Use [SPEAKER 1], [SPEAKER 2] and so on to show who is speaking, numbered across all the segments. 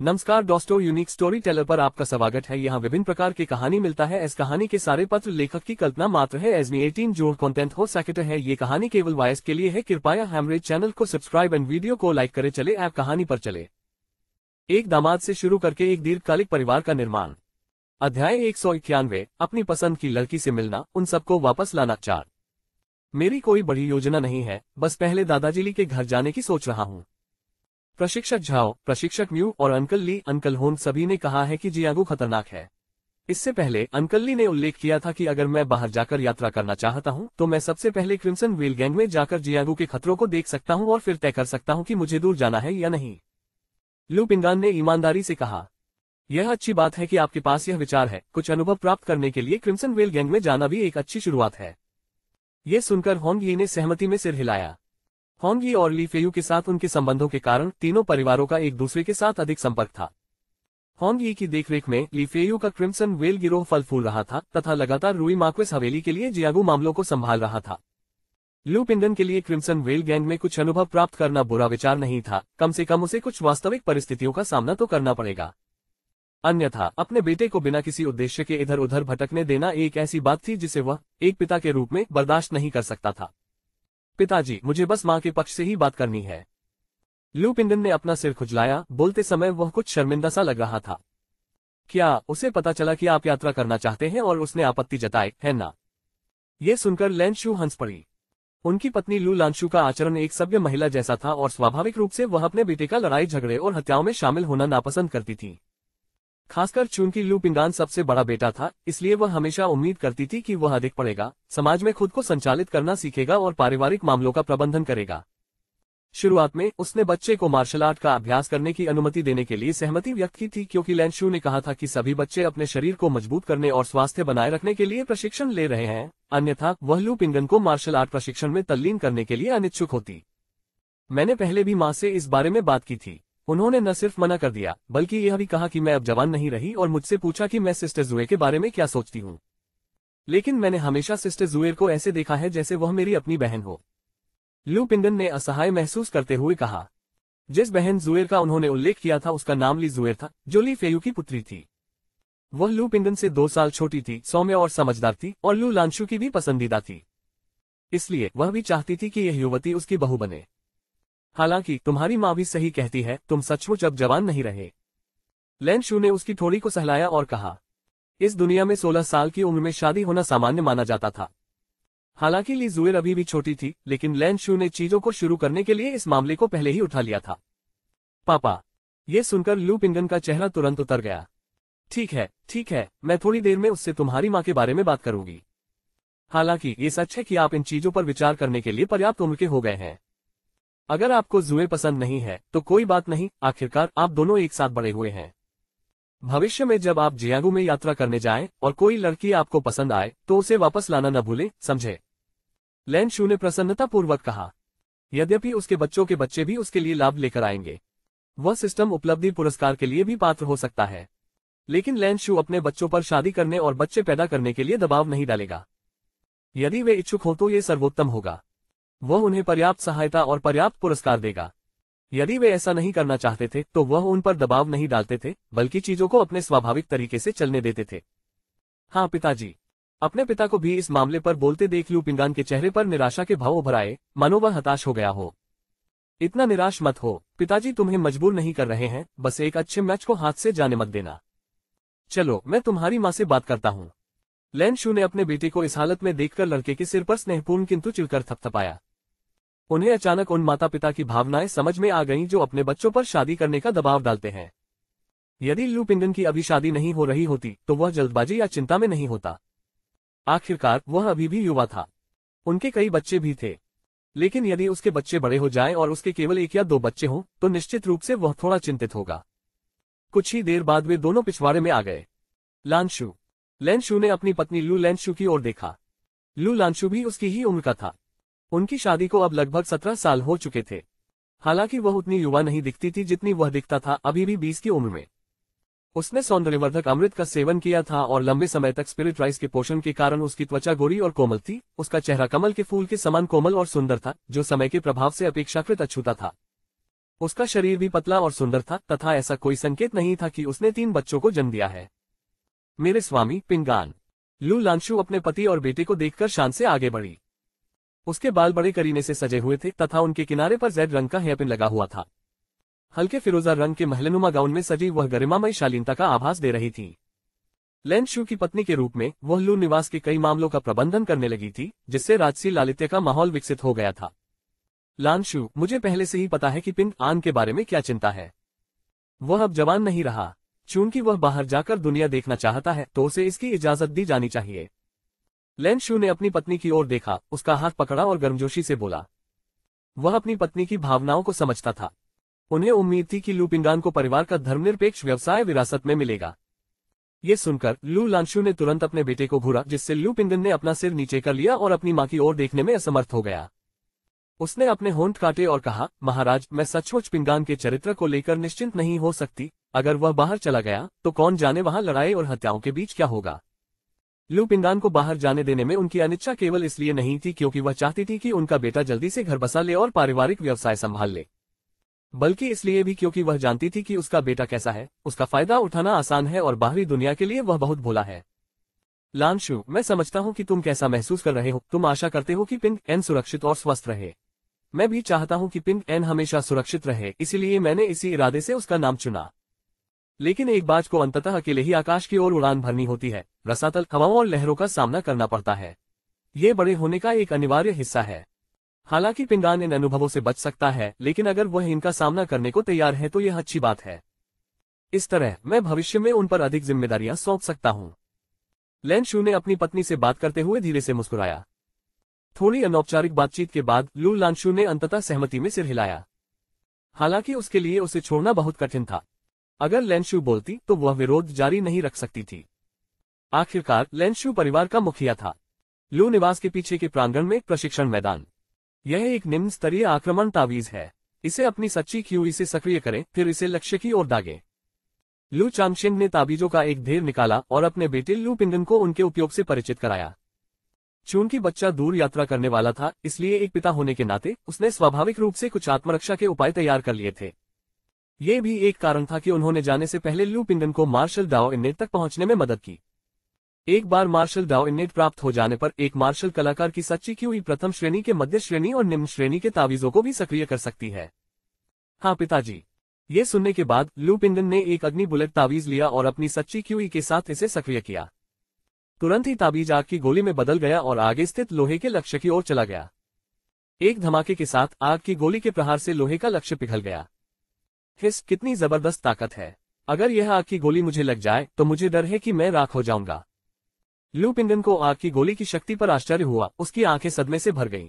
[SPEAKER 1] नमस्कार दोस्तों, unique story teller पर आपका स्वागत है। यहाँ विभिन्न प्रकार की कहानी मिलता है। इस कहानी के सारे पत्र लेखक की कल्पना मात्र है। एजमी 18 जो कंटेंट हो सकता है, ये कहानी केवल वॉइस के लिए है। कृपया हमारे चैनल को सब्सक्राइब एंड वीडियो को लाइक करे। चले आप कहानी पर चले। एक दामाद से शुरू करके एक दीर्घकालिक परिवार का निर्माण। अध्याय 191। अपनी पसंद की लड़की से मिलना, उन सबको वापस लाना। 4। मेरी कोई बड़ी योजना नहीं है, बस पहले दादाजी ली के घर जाने की सोच रहा हूँ। प्रशिक्षक झाओ, प्रशिक्षक म्यू और अंकल ली, अंकल होन सभी ने कहा है कि जियांगू खतरनाक है। इससे पहले अंकल ली ने उल्लेख किया था कि अगर मैं बाहर जाकर यात्रा करना चाहता हूं तो मैं सबसे पहले क्रिम्सन व्हेल गैंग में जाकर जियांगू के खतरों को देख सकता हूं और फिर तय कर सकता हूं कि मुझे दूर जाना है या नहीं। लू पिंगान ने ईमानदारी से कहा, यह अच्छी बात है कि आपके पास यह विचार है। कुछ अनुभव प्राप्त करने के लिए क्रिम्सन व्हेल गैंग में जाना भी एक अच्छी शुरुआत है। यह सुनकर होंग यी ने सहमति में सिर हिलाया। होंग यी और ली फेयू के साथ उनके संबंधों के कारण तीनों परिवारों का एक दूसरे के साथ अधिक संपर्क था। होंग यी की देखरेख में ली फेयू का क्रिम्सन व्हेल गिरोह फल फूल रहा था तथा लगातार रुई मार्क्वेस हवेली के लिए जियांगू मामलों को संभाल रहा था। लू पिंगन के लिए क्रिम्सन व्हेल गैंग में कुछ अनुभव प्राप्त करना बुरा विचार नहीं था। कम से कम उसे कुछ वास्तविक परिस्थितियों का सामना तो करना पड़ेगा, अन्यथा अपने बेटे को बिना किसी उद्देश्य के इधर उधर भटकने देना एक ऐसी बात थी जिसे वह एक पिता के रूप में बर्दाश्त नहीं कर सकता था। पिताजी, मुझे बस माँ के पक्ष से ही बात करनी है। लू पिंगन ने अपना सिर खुजलाया। बोलते समय वह कुछ शर्मिंदा सा लग रहा था। क्या उसे पता चला कि आप यात्रा करना चाहते हैं और उसने आपत्ति जताई है ना? यह सुनकर लैनशू हंस पड़ी। उनकी पत्नी लू लानशू का आचरण एक सभ्य महिला जैसा था और स्वाभाविक रूप से वह अपने बेटे का लड़ाई झगड़े और हत्याओं में शामिल होना नापसंद करती थी। खासकर चूंकि लू पिंगान सबसे बड़ा बेटा था, इसलिए वह हमेशा उम्मीद करती थी कि वह अधिक पढ़ेगा, समाज में खुद को संचालित करना सीखेगा और पारिवारिक मामलों का प्रबंधन करेगा। शुरुआत में उसने बच्चे को मार्शल आर्ट का अभ्यास करने की अनुमति देने के लिए सहमति व्यक्त की थी, क्योंकि लैनशू ने कहा था कि सभी बच्चे अपने शरीर को मजबूत करने और स्वास्थ्य बनाए रखने के लिए प्रशिक्षण ले रहे हैं। अन्यथा वह लू पिंगन को मार्शल आर्ट प्रशिक्षण में तल्लीन करने के लिए अनिच्छुक होती। मैंने पहले भी माँ से इस बारे में बात की थी। उन्होंने न सिर्फ मना कर दिया बल्कि यह भी कहा कि मैं अब जवान नहीं रही और मुझसे पूछा कि मैं सिस्टर जुए के बारे में क्या सोचती हूँ। लेकिन मैंने हमेशा सिस्टर जुएर को ऐसे देखा है जैसे वह मेरी अपनी बहन हो। लू पिंगन ने असहाय महसूस करते हुए कहा। जिस बहन जुएर का उन्होंने उल्लेख किया था उसका नाम ली जुएर था, जो ली फेयू की पुत्री थी। वह लू पिंगन से 2 साल छोटी थी, सौम्य और समझदार थी और लू लानशू की भी पसंदीदा थी। इसलिए वह भी चाहती थी कि यह युवती उसकी बहू बने। हालांकि तुम्हारी माँ भी सही कहती है, तुम सचमुच अब जवान नहीं रहे। लैनशू ने उसकी थोड़ी को सहलाया और कहा, इस दुनिया में 16 साल की उम्र में शादी होना सामान्य माना जाता था। हालांकि ली जुएर अभी भी छोटी थी, लेकिन लैनशू ने चीजों को शुरू करने के लिए इस मामले को पहले ही उठा लिया था। पापा, यह सुनकर लू पिंगन का चेहरा तुरंत उतर गया। ठीक है, मैं थोड़ी देर में उससे तुम्हारी माँ के बारे में बात करूंगी। हालांकि ये सच है कि आप इन चीजों पर विचार करने के लिए पर्याप्त उम्र के हो गए हैं। अगर आपको जुए पसंद नहीं है तो कोई बात नहीं, आखिरकार आप दोनों एक साथ बड़े हुए हैं। भविष्य में जब आप जियांगू में यात्रा करने जाएं और कोई लड़की आपको पसंद आए तो उसे वापस लाना न भूलें, समझे? लैनशू ने प्रसन्नतापूर्वक कहा। यद्यपि उसके बच्चों के बच्चे भी उसके लिए लाभ लेकर आएंगे। वह सिस्टम उपलब्धि पुरस्कार के लिए भी पात्र हो सकता है। लेकिन लैनशू अपने बच्चों पर शादी करने और बच्चे पैदा करने के लिए दबाव नहीं डालेगा। यदि वे इच्छुक हो तो ये सर्वोत्तम होगा। वह उन्हें पर्याप्त सहायता और पर्याप्त पुरस्कार देगा। यदि वे ऐसा नहीं करना चाहते थे तो वह उन पर दबाव नहीं डालते थे, बल्कि चीजों को अपने स्वाभाविक तरीके से चलने देते थे। हाँ पिताजी। अपने पिता को भी इस मामले पर बोलते देख लू पिंगान के चेहरे पर निराशा के भाव उभर आए, मानो वह हताश हो गया हो। इतना निराश मत हो पिताजी, तुम्हें मजबूर नहीं कर रहे हैं, बस एक अच्छे मैच को हाथ से जाने मत देना। चलो मैं तुम्हारी माँ से बात करता हूँ। लैनशू ने अपने बेटे को इस हालत में देखकर लड़के के सिर पर स्नेहपूर्ण किंतु चिढ़कर थपथपाया। उन्हें अचानक उन माता पिता की भावनाएं समझ में आ गईं जो अपने बच्चों पर शादी करने का दबाव डालते हैं। यदि लू पिंगन की अभी शादी नहीं हो रही होती तो वह जल्दबाजी या चिंता में नहीं होता। आखिरकार वह अभी भी युवा था। उनके कई बच्चे भी थे। लेकिन यदि उसके बच्चे बड़े हो जाएं और उसके केवल 1 या 2 बच्चे हों तो निश्चित रूप से वह थोड़ा चिंतित होगा। कुछ ही देर बाद वे दोनों पिछवाड़े में आ गए। लानशू। लैनशू ने अपनी पत्नी लू लानशू की ओर देखा। लू लानशू भी उसकी ही उम्र का था। उनकी शादी को अब लगभग 17 साल हो चुके थे। हालांकि वह उतनी युवा नहीं दिखती थी जितनी वह दिखता था, अभी भी 20 की उम्र में। उसने सौंदर्यवर्धक अमृत का सेवन किया था और लंबे समय तक स्पिरिट राइस के पोषण के कारण उसकी त्वचा गोरी और कोमल थी। उसका चेहरा कमल के फूल के समान कोमल और सुंदर था, जो समय के प्रभाव से अपेक्षाकृत अछूता था। उसका शरीर भी पतला और सुंदर था तथा ऐसा कोई संकेत नहीं था कि उसने 3 बच्चों को जन्म दिया है। मेरे स्वामी पिंगान। लू लांशु अपने पति और बेटे को देखकर शान से आगे बढ़ी। उसके बाल बड़े करीने से सजे हुए थे तथा उनके किनारे पर जेड रंग का हेयरपिन लगा हुआ था। हल्के फिरोजा रंग के महलनुमा गाउन में सजी वह गरिमामय शालीनता का आभास दे रही थी। लैंशु की पत्नी के रूप में वह लू निवास के कई मामलों का प्रबंधन करने लगी थी, जिससे राजसी लालित्य का माहौल विकसित हो गया था। लांशु, मुझे पहले से ही पता है कि पिंग आन के बारे में क्या चिंता है। वह अब जवान नहीं रहा। चूंकि वह बाहर जाकर दुनिया देखना चाहता है तो उसे इसकी इजाजत दी जानी चाहिए। लैंशु ने अपनी पत्नी की ओर देखा, उसका हाथ पकड़ा और गर्मजोशी से बोला। वह अपनी पत्नी की भावनाओं को समझता था। उन्हें उम्मीद थी कि लू पिंगान को परिवार का धर्मनिरपेक्ष व्यवसाय विरासत में मिलेगा। ये सुनकर लू लांशु ने तुरंत अपने बेटे को घूरा, जिससे लू पिंगन ने अपना सिर नीचे कर लिया और अपनी मां की ओर देखने में असमर्थ हो गया। उसने अपने होंठ काटे और कहा, महाराज, मैं सचमुच पिंगान के चरित्र को लेकर निश्चिंत नहीं हो सकती। अगर वह बाहर चला गया तो कौन जाने वहां लड़ाई और हत्याओं के बीच क्या होगा। लू पिंगान को बाहर जाने देने में उनकी अनिच्छा केवल इसलिए नहीं थी क्योंकि वह चाहती थी कि उनका बेटा जल्दी से घर बसा ले और पारिवारिक व्यवसाय संभाल ले, बल्कि इसलिए भी क्योंकि वह जानती थी कि उसका बेटा कैसा है, उसका फायदा उठाना आसान है और बाहरी दुनिया के लिए वह बहुत भोला है। लांशु, मैं समझता हूं कि तुम कैसा महसूस कर रहे हो। तुम आशा करते हो कि पिंग एन सुरक्षित और स्वस्थ रहे। मैं भी चाहता हूं कि पिंग एन हमेशा सुरक्षित रहे, इसीलिए मैंने इसी इरादे से उसका नाम चुना। लेकिन एक बाज को अंततः अकेले ही आकाश की ओर उड़ान भरनी होती है, रसातल हवाओं और लहरों का सामना करना पड़ता है। ये बड़े होने का एक अनिवार्य हिस्सा है। हालांकि पिंगान इन अनुभवों से बच सकता है, लेकिन अगर वह इनका सामना करने को तैयार है तो यह अच्छी बात है। इस तरह मैं भविष्य में उन पर अधिक जिम्मेदारियां सौंप सकता हूं। लैंशु ने अपनी पत्नी से बात करते हुए धीरे से मुस्कुराया। थोड़ी अनौपचारिक बातचीत के बाद लू लांशु ने अंततः सहमति में सिर हिलाया। हालांकि उसके लिए उसे छोड़ना बहुत कठिन था। अगर लैंशु बोलती तो वह विरोध जारी नहीं रख सकती थी। आखिरकार लैंशु परिवार का मुखिया था। लू निवास के पीछे के प्रांगण में प्रशिक्षण मैदान। यह एक निम्न स्तरीय आक्रमण तावीज है। इसे अपनी सच्ची क्यूई से सक्रिय करें, फिर इसे लक्ष्य की ओर दागे। लू चांगशेंग ने ताबीजों का एक ढेर निकाला और अपने बेटे लू पिंगन को उनके उपयोग से परिचित कराया। चूंकि बच्चा दूर यात्रा करने वाला था, इसलिए एक पिता होने के नाते उसने स्वाभाविक रूप से कुछ आत्मरक्षा के उपाय तैयार कर लिए थे। ये भी एक कारण था कि उन्होंने जाने से पहले लू पिंगन को मार्शल डाओ इन्नेट तक पहुंचने में मदद की। एक बार मार्शल डाओ इन्नेट प्राप्त हो जाने पर एक मार्शल कलाकार की सच्ची क्यूई प्रथम श्रेणी के मध्य श्रेणी और निम्न श्रेणी के तावीजों को भी सक्रिय कर सकती है। हाँ पिताजी। ये सुनने के बाद लू पिंगन ने एक अग्नि बुलेट तावीज लिया और अपनी सच्ची क्यूई के साथ इसे सक्रिय किया। तुरंत ही ताबीज आग की गोली में बदल गया और आगे स्थित लोहे के लक्ष्य की ओर चला गया। एक धमाके के साथ आग की गोली के प्रहार से लोहे का लक्ष्य पिघल गया। हिस, कितनी जबरदस्त ताकत है। अगर यह आग की गोली मुझे लग जाए तो मुझे डर है कि मैं राख हो जाऊंगा। लू पिंगन को आग की गोली की शक्ति पर आश्चर्य हुआ। उसकी आंखें सदमे से भर गईं।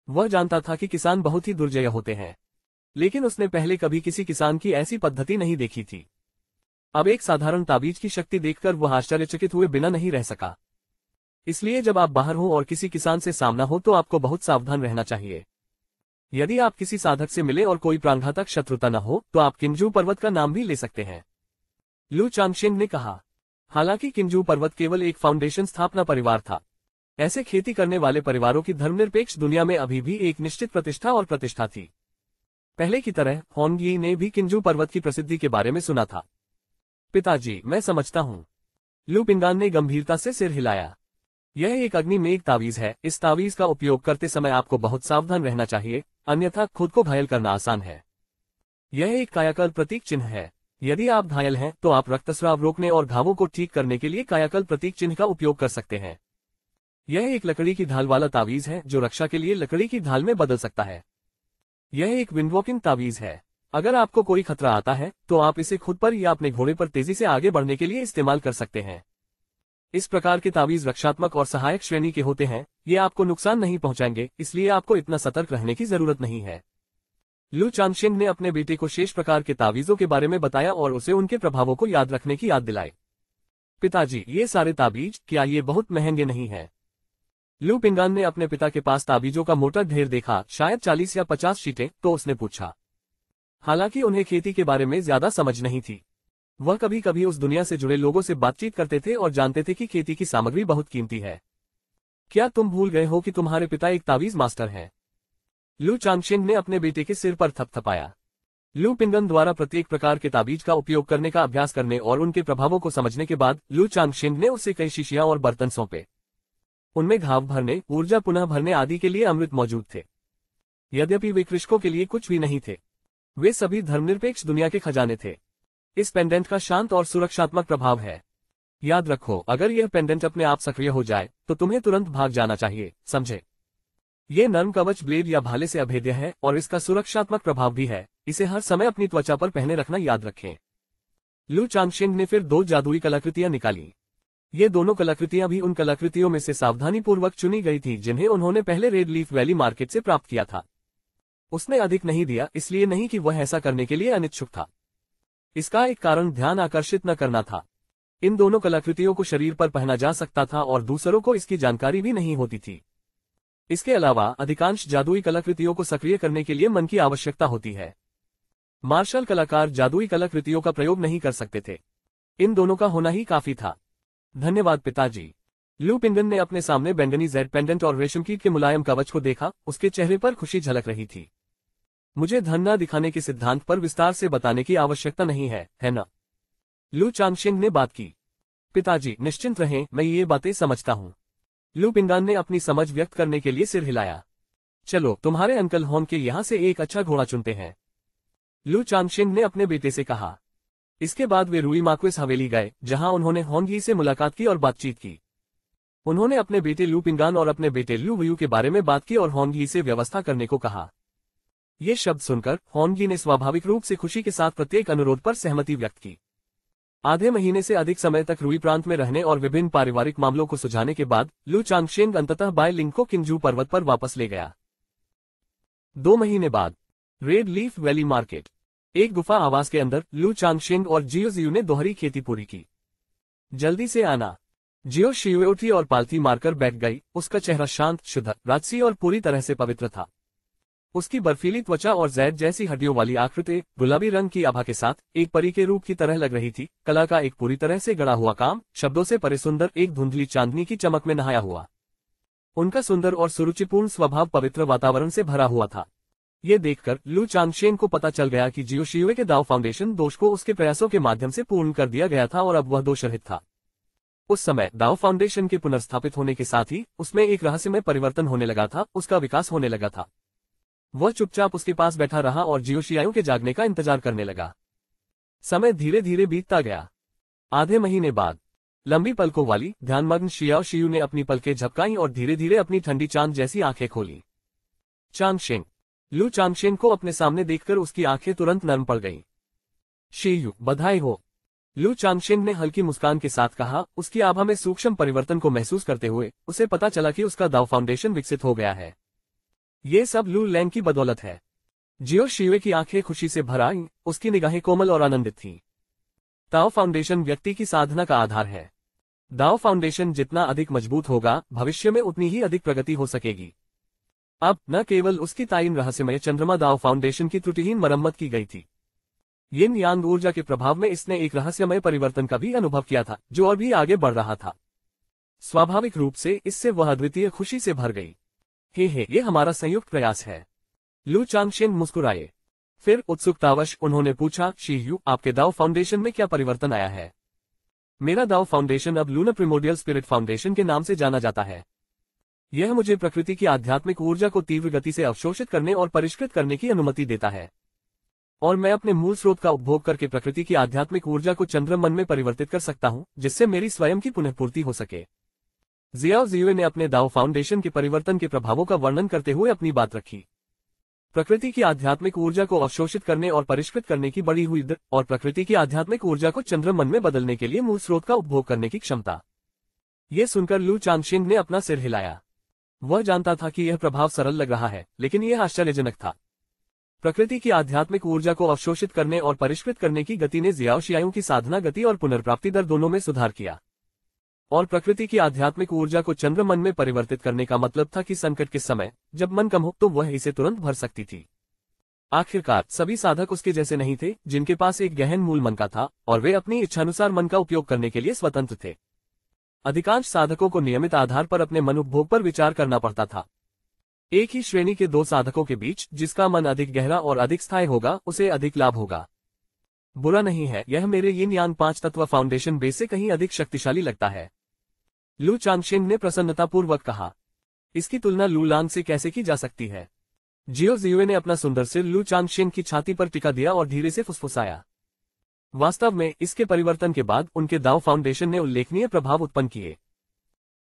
[SPEAKER 1] वह जानता था कि किसान बहुत ही दुर्जय होते हैं, लेकिन उसने पहले कभी किसी किसान की ऐसी पद्धति नहीं देखी थी। अब एक साधारण ताबीज की शक्ति देखकर वह आश्चर्यचकित हुए बिना नहीं रह सका। इसलिए जब आप बाहर हो और किसी किसान से सामना हो तो आपको बहुत सावधान रहना चाहिए। यदि आप किसी साधक से मिले और कोई प्राणघातक शत्रुता न हो तो आप किंजू पर्वत का नाम भी ले सकते हैं, लू चांगशेंग ने कहा। हालांकि किंजू पर्वत केवल एक फाउंडेशन स्थापना परिवार था। ऐसे खेती करने वाले परिवारों की धर्मनिरपेक्ष दुनिया में अभी भी एक निश्चित प्रतिष्ठा थी। पहले की तरह होंगी ने भी किंजू पर्वत की प्रसिद्धि के बारे में सुना था। पिताजी, मैं समझता हूँ। लू पिंगान ने गंभीरता से सिर हिलाया। यह एक अग्नि मेघ तावीज है। इस तावीज का उपयोग करते समय आपको बहुत सावधान रहना चाहिए, अन्यथा खुद को घायल करना आसान है। यह एक कायाकल्प प्रतीक चिन्ह है। यदि आप घायल हैं तो आप रक्तस्राव रोकने और घावों को ठीक करने के लिए कायाकल्प प्रतीक चिन्ह का उपयोग कर सकते हैं। यह एक लकड़ी की ढाल वाला तावीज है जो रक्षा के लिए लकड़ी की ढाल में बदल सकता है। यह एक विंडवॉकिंग तावीज है। अगर आपको कोई खतरा आता है तो आप इसे खुद पर या अपने घोड़े पर तेजी से आगे बढ़ने के लिए इस्तेमाल कर सकते हैं। इस प्रकार के तावीज रक्षात्मक और सहायक श्रेणी के होते हैं। ये आपको नुकसान नहीं पहुंचाएंगे, इसलिए आपको इतना सतर्क रहने की जरूरत नहीं है। लू चांगशेंग ने अपने बेटे को शेष प्रकार के तावीजों के बारे में बताया और उसे उनके प्रभावों को याद रखने की याद दिलाई। पिताजी, ये सारे ताबीज, क्या ये बहुत महंगे नहीं हैं? लू पिंगान ने अपने पिता के पास ताबीजों का मोटा ढेर देखा, शायद 40 या 50 शीटें, तो उसने पूछा। हालांकि उन्हें खेती के बारे में ज्यादा समझ नहीं थी। वह कभी कभी उस दुनिया से जुड़े लोगों से बातचीत करते थे और जानते थे कि खेती की सामग्री बहुत कीमती है। क्या तुम भूल गए हो कि तुम्हारे पिता एक तावीज मास्टर हैं? लू चांगशेंग ने अपने बेटे के सिर पर थपथपाया। लू पिंगन द्वारा प्रत्येक प्रकार के ताबीज का उपयोग करने का अभ्यास करने और उनके प्रभावों को समझने के बाद लू चांगशिंग ने उसे कई शीशियां और बर्तन सौंपे। उनमें घाव भरने, ऊर्जा पुनः भरने आदि के लिए अमृत मौजूद थे। यद्यपि वे कृषकों के लिए कुछ भी नहीं थे, वे सभी धर्मनिरपेक्ष दुनिया के खजाने थे। इस पेंडेंट का शांत और सुरक्षात्मक प्रभाव है। याद रखो, अगर यह पेंडेंट अपने आप सक्रिय हो जाए तो तुम्हें तुरंत भाग जाना चाहिए, समझे? ये नर्म कवच ब्लेड या भाले से अभेद्य है और इसका सुरक्षात्मक प्रभाव भी है। इसे हर समय अपनी त्वचा पर पहने रखना याद रखें। लू चांगशिंग ने फिर 2 जादुई कलाकृतियां निकाली। ये दोनों कलाकृतियां भी उन कलाकृतियों में से सावधानीपूर्वक चुनी गई थी जिन्हें उन्होंने पहले रेड लीफ वैली मार्केट से प्राप्त किया था। उसने अधिक नहीं दिया, इसलिए नहीं कि वह ऐसा करने के लिए अनिच्छुक था। इसका एक कारण ध्यान आकर्षित न करना था। इन दोनों कलाकृतियों को शरीर पर पहना जा सकता था और दूसरों को इसकी जानकारी भी नहीं होती थी। इसके अलावा अधिकांश जादुई कलाकृतियों को सक्रिय करने के लिए मन की आवश्यकता होती है। मार्शल कलाकार जादुई कलाकृतियों का प्रयोग नहीं कर सकते थे। इन दोनों का होना ही काफी था। धन्यवाद पिताजी। लू पिंगन ने अपने सामने बैंगनी जेड पेंडेंट और रेशमकीट के मुलायम कवच को देखा। उसके चेहरे पर खुशी झलक रही थी। मुझे धन न दिखाने के सिद्धांत पर विस्तार से बताने की आवश्यकता नहीं है ना? लू चांगशिंग ने बात की। पिताजी निश्चिंत रहें, मैं ये बातें समझता हूँ। लू पिंगान ने अपनी समझ व्यक्त करने के लिए सिर हिलाया। चलो तुम्हारे अंकल होन के यहाँ से एक अच्छा घोड़ा चुनते हैं, लू चांगशिंग ने अपने बेटे से कहा। इसके बाद वे रूई मार्क्वेस हवेली गए, जहां उन्होंने होंगी से मुलाकात की और बातचीत की। उन्होंने अपने बेटे लू पिंगान और अपने बेटे लू वयू के बारे में बात की और होंगी से व्यवस्था करने को कहा। ये शब्द सुनकर होंगी ने स्वाभाविक रूप से खुशी के साथ प्रत्येक अनुरोध पर सहमति व्यक्त की। आधे महीने से अधिक समय तक रूई प्रांत में रहने और विभिन्न पारिवारिक मामलों को सुलझाने के बाद लू चांगशिंग अंततः बाय लिंग को किंगजू पर्वत पर वापस ले गया। 2 महीने बाद रेड लीफ वैली मार्केट। एक गुफा आवास के अंदर लू चांगशिंग और जियो जियू ने दोहरी खेती पूरी की। जल्दी से आना। जियो शियुए उठी और पालथी मारकर बैठ गई। उसका चेहरा शांत, शुद्ध, राजसी और पूरी तरह से पवित्र था। उसकी बर्फीली त्वचा और जैद जैसी हड्डियों वाली आकृति गुलाबी रंग की आभा के साथ एक परी के रूप की तरह लग रही थी। कला का एक पूरी तरह से गढ़ा हुआ काम, शब्दों से परे सुंदर, एक धुंधली चांदनी की चमक में नहाया हुआ। उनका सुंदर और सुरुचिपूर्ण स्वभाव पवित्र वातावरण से भरा हुआ था। ये देखकर लू चांगशिंग को पता चल गया कि जियो शियुए के दाओ फाउंडेशन दोष को उसके प्रयासों के माध्यम से पूर्ण कर दिया गया था और अब वह दोषरहित था। उस समय दाओ फाउंडेशन के पुनर्स्थापित होने के साथ ही उसमें एक रहस्यमय परिवर्तन होने लगा था, उसका विकास होने लगा था। वह चुपचाप उसके पास बैठा रहा और जियो शियाओं के जागने का इंतजार करने लगा। समय धीरे धीरे बीतता गया। आधे महीने बाद लंबी पलकों वाली ध्यानमग्न शियाओ शियू ने अपनी पलकें झपकाईं और धीरे धीरे अपनी ठंडी चांद जैसी आंखें खोली। चांगशिंग। लू चांगशिंग को अपने सामने देखकर उसकी आंखें तुरंत नरम पड़ गईं। शियू, बधाई हो, लू चांगशिंग ने हल्की मुस्कान के साथ कहा। उसकी आभा में सूक्ष्म परिवर्तन को महसूस करते हुए उसे पता चला कि उसका दाओ फाउंडेशन विकसित हो गया है। ये सब लू लैंग की बदौलत है। जियो शियुए की आंखें खुशी से भर आईं, उसकी निगाहें कोमल और आनंदित थीं। दाओ फाउंडेशन व्यक्ति की साधना का आधार है। दाओ फाउंडेशन जितना अधिक मजबूत होगा, भविष्य में उतनी ही अधिक प्रगति हो सकेगी। अब न केवल उसकी ताइन रहस्यमय चंद्रमा दाओ फाउंडेशन की त्रुटिहीन मरम्मत की गई थी, यिन यांग ऊर्जा के प्रभाव में इसने एक रहस्यमय परिवर्तन का भी अनुभव किया था, जो और भी आगे बढ़ रहा था। स्वाभाविक रूप से इससे वह अद्वितीय खुशी से भर गई। हे, ये हमारा संयुक्त प्रयास है। लू चांगशिंग मुस्कुराए। फिर उत्सुकतावश उन्होंने पूछा, शियू, आपके दाओ फाउंडेशन में क्या परिवर्तन आया है? मेरा दाओ फाउंडेशन अब लूनर प्रिमोडियल स्पिरिट फाउंडेशन के नाम से जाना जाता है। यह मुझे प्रकृति की आध्यात्मिक ऊर्जा को तीव्र गति से अवशोषित करने और परिष्कृत करने की अनुमति देता है, और मैं अपने मूल स्रोत का उपभोग करके प्रकृति की आध्यात्मिक ऊर्जा को चंद्रमन में परिवर्तित कर सकता हूं, जिससे मेरी स्वयं की पुनःपूर्ति हो सके। जियाओ जियुए ने अपने दाओ फाउंडेशन के परिवर्तन के प्रभावों का वर्णन करते हुए अपनी बात रखी। प्रकृति की आध्यात्मिक ऊर्जा को अवशोषित करने और परिष्कृत करने की बढ़ी हुई दर और प्रकृति की आध्यात्मिक ऊर्जा को चंद्रमन में बदलने के लिए मूल स्रोत का उपभोग करने की क्षमता। ये सुनकर लू चांगशिंग ने अपना सिर हिलाया। वह जानता था कि यह प्रभाव सरल लग रहा है, लेकिन यह आश्चर्यजनक था। प्रकृति की आध्यात्मिक ऊर्जा को अवशोषित करने और परिष्कृत करने की गति ने जियाओ शियाओं की साधना गति और पुनर्प्राप्ति दर दोनों में सुधार किया, और प्रकृति की आध्यात्मिक ऊर्जा को चंद्रमन में परिवर्तित करने का मतलब था कि संकट के समय जब मन कम हो तो वह इसे तुरंत भर सकती थी। आखिरकार सभी साधक उसके जैसे नहीं थे, जिनके पास एक गहन मूल मन का था और वे अपनी इच्छानुसार मन का उपयोग करने के लिए स्वतंत्र थे। अधिकांश साधकों को नियमित आधार पर अपने मन उपभोग पर विचार करना पड़ता था। एक ही श्रेणी के दो साधकों के बीच जिसका मन अधिक गहरा और अधिक स्थायी होगा उसे अधिक लाभ होगा। बुरा नहीं है, यह मेरे यिन यान 5 तत्व फाउंडेशन बेस से कहीं अधिक शक्तिशाली लगता है, लू चांगशेन ने प्रसन्नतापूर्वक कहा। इसकी तुलना लू लांग से कैसे की जा सकती है? जियो जियुए ने अपना सुंदर सिर लू चांगशेन की छाती पर टिका दिया और धीरे से फुसफुसाया। वास्तव में इसके परिवर्तन के बाद उनके दाव फाउंडेशन ने उल्लेखनीय प्रभाव उत्पन्न किए,